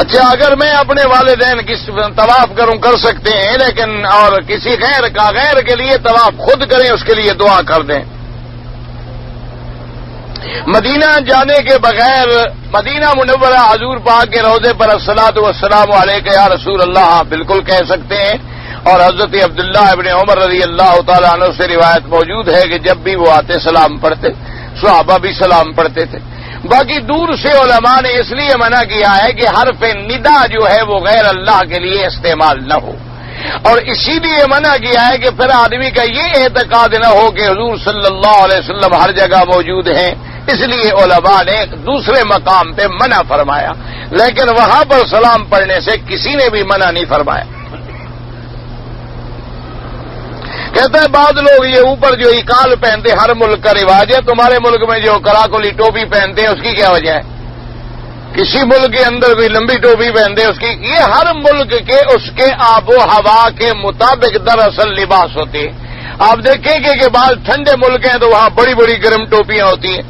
اچھا, اگر میں اپنے والدین کی طواف کر سکتے ہیں, لیکن اور کسی غیر کے لیے طواف خود کریں, اس کے لیے دعا کر دیں. مدینہ جانے کے بغیر مدینہ منورہ حضور پاک کے روضے پر الصلاۃ والسلام علیک یا رسول اللہ بالکل کہہ سکتے ہیں. اور حضرت عبداللہ ابن عمر رضی اللہ تعالیٰ عنہ سے روایت موجود ہے کہ جب بھی وہ آتے سلام پڑھتے, صحابہ بھی سلام پڑھتے تھے. باقی دور سے علماء نے اس لیے منع کیا ہے کہ حرف ندا جو ہے وہ غیر اللہ کے لیے استعمال نہ ہو, اور اسی لیے منع کیا ہے کہ پھر آدمی کا یہ اعتقاد نہ ہو کہ حضور صلی اللہ علیہ وسلم ہر جگہ موجود ہیں. اس لیے علماء نے دوسرے مقام پہ منع فرمایا, لیکن وہاں پر سلام پڑھنے سے کسی نے بھی منع نہیں فرمایا. کہتا ہے بعض لوگ یہ اوپر جو اکال پہنتے, ہر ملک کا رواج ہے, تمہارے ملک میں جو کراکلی ٹوپی پہنتے ہیں اس کی کیا وجہ ہے؟ کسی ملک کے اندر کوئی لمبی ٹوپی پہنتے اس کی, یہ ہر ملک کے اس کے آب و ہوا کے مطابق دراصل لباس ہوتے ہیں. آپ دیکھیں گے کہ بعض ٹھنڈے ملک ہیں تو وہاں بڑی بڑی گرم ٹوپیاں ہوتی ہیں,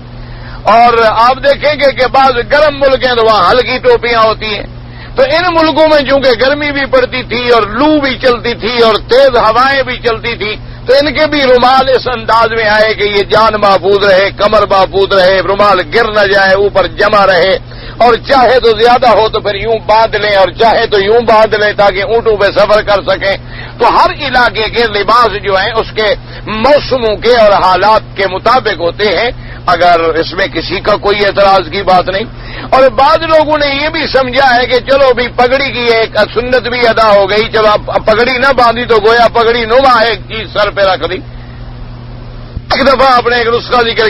اور آپ دیکھیں گے کہ بعض گرم ملک ہیں تو وہاں ہلکی ٹوپیاں ہوتی ہیں. تو ان ملکوں میں چونکہ گرمی بھی پڑتی تھی اور لو بھی چلتی تھی اور تیز ہوائیں بھی چلتی تھی, تو ان کے بھی رومال اس انداز میں آئے کہ یہ جان محفوظ رہے, کمر محفوظ رہے, رومال گر نہ جائے, اوپر جمع رہے, اور چاہے تو زیادہ ہو تو پھر یوں باندھ لیں, اور چاہے تو یوں باندھ لیں تاکہ اونٹوں پہ سفر کر سکیں. تو ہر علاقے کے لباس جو ہیں اس کے موسموں کے اور حالات کے مطابق ہوتے ہیں, اگر اس میں کسی کا کوئی اعتراض کی بات نہیں. اور بعض لوگوں نے یہ بھی سمجھا ہے کہ چلو بھی پگڑی کی ایک سنت بھی ادا ہو گئی, چلو اب پگڑی نہ باندھی تو گویا پگڑی نما ایک چیز سر پہ رکھ دی. ایک دفعہ آپ نے ایک نسخہ ذکر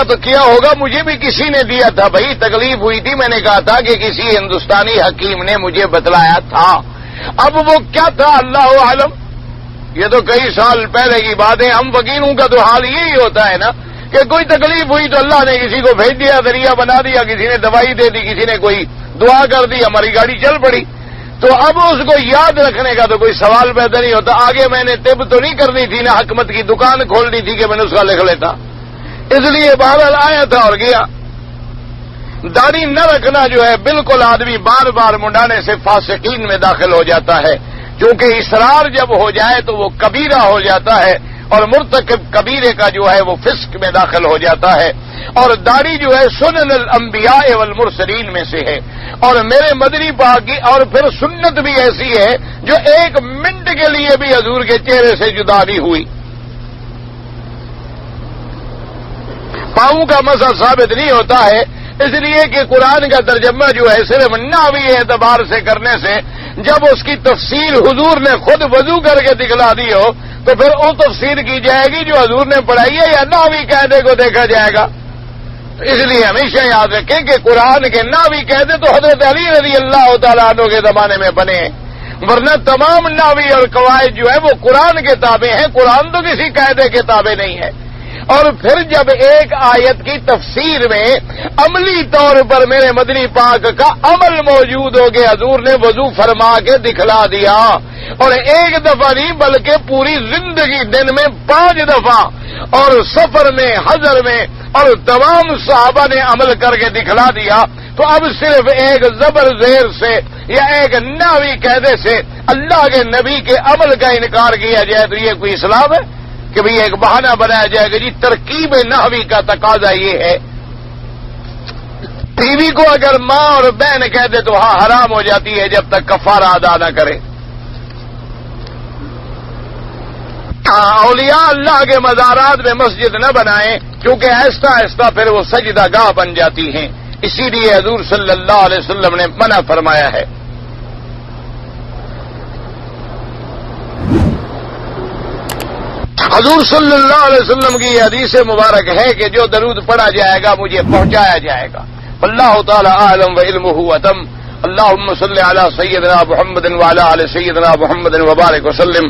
تو کیا ہوگا, مجھے بھی کسی نے دیا تھا بھائی, تکلیف ہوئی تھی, میں نے کہا تھا کہ کسی ہندوستانی حکیم نے مجھے بتلایا تھا. اب وہ کیا تھا اللہ عالم, یہ تو کئی سال پہلے کی بات ہے. ہم فقیروں کا تو حال یہی ہوتا ہے نا کہ کوئی تکلیف ہوئی تو اللہ نے کسی کو بھیج دیا, ذریعہ بنا دیا, کسی نے دوائی دے دی, کسی نے کوئی دعا کر دی, ہماری گاڑی چل پڑی. تو اب اس کو یاد رکھنے کا تو کوئی سوال پیدا نہیں ہوتا. آگے میں نے طب تو نہیں کرنی تھی, نہ حکمت کی دکان کھولنی تھی کہ میں نے اس کا لکھ لیتا. اس لیے بہرحال آیا تھا اور گیا. داڑھی نہ رکھنا جو ہے بالکل آدمی بار بار منڈانے سے فاسقین میں داخل ہو جاتا ہے, کیونکہ اصرار جب ہو جائے تو وہ کبیرہ ہو جاتا ہے, اور مرتکب کبیرے کا جو ہے وہ فسق میں داخل ہو جاتا ہے. اور داڑھی جو ہے سنن الانبیاء والمرسلین میں سے ہے, اور میرے مدنی پاک کی اور پھر سنت بھی ایسی ہے جو ایک منٹ کے لیے بھی حضور کے چہرے سے جدا نہیں ہوئی. پاؤں کا مسا ثابت نہیں ہوتا ہے, اس لیے کہ قرآن کا ترجمہ جو ہے صرف نحوی اعتبار سے کرنے سے, جب اس کی تفسیر حضور نے خود وضو کر کے دکھلا دی ہو تو پھر وہ تفسیر کی جائے گی جو حضور نے پڑھائی ہے, یا نحوی قاعدے کو دیکھا جائے گا. تو اس لیے ہمیشہ یاد رکھیں کہ قرآن کے نحوی قاعدے تو حضرت علی رضی اللہ تعالیٰ عنہ کے زمانے میں بنے ہیں, ورنہ تمام نحوی اور قواعد جو ہے وہ قرآن کے تابع ہیں. قرآن تو کسی قاعدے کے تابع نہیں ہے. اور پھر جب ایک آیت کی تفسیر میں عملی طور پر میرے مدنی پاک کا عمل موجود ہو گیا, حضور نے وضو فرما کے دکھلا دیا, اور ایک دفعہ نہیں بلکہ پوری زندگی دن میں 5 دفعہ, اور سفر میں, حضر میں, اور تمام صحابہ نے عمل کر کے دکھلا دیا. تو اب صرف ایک زبر زیر سے یا ایک نحوی قاعدے سے اللہ کے نبی کے عمل کا انکار کیا جائے تو یہ کوئی اسلام ہے کہ بھئی ایک بہانہ بنایا جائے گا؟ جی ترکیب نحوی کا تقاضا یہ ہے. ٹی وی کو اگر ماں اور بہن کہہ دے تو ہاں حرام ہو جاتی ہے جب تک کفارہ ادا نہ کرے. اولیاء اللہ کے مزارات میں مسجد نہ بنائیں, کیونکہ آہستہ آہستہ پھر وہ سجدہ گاہ بن جاتی ہیں. اسی لیے حضور صلی اللہ علیہ وسلم نے منع فرمایا ہے. حضور صلی اللہ علیہ وسلم کی یہ حدیث مبارک ہے کہ جو درود پڑھا جائے گا مجھے پہنچایا جائے گا. اللہ تعالی اعلم وعلمہ اتم. اللہم صلی علی سیدنا محمد وعلی آل سیدنا محمد وبارک وسلم.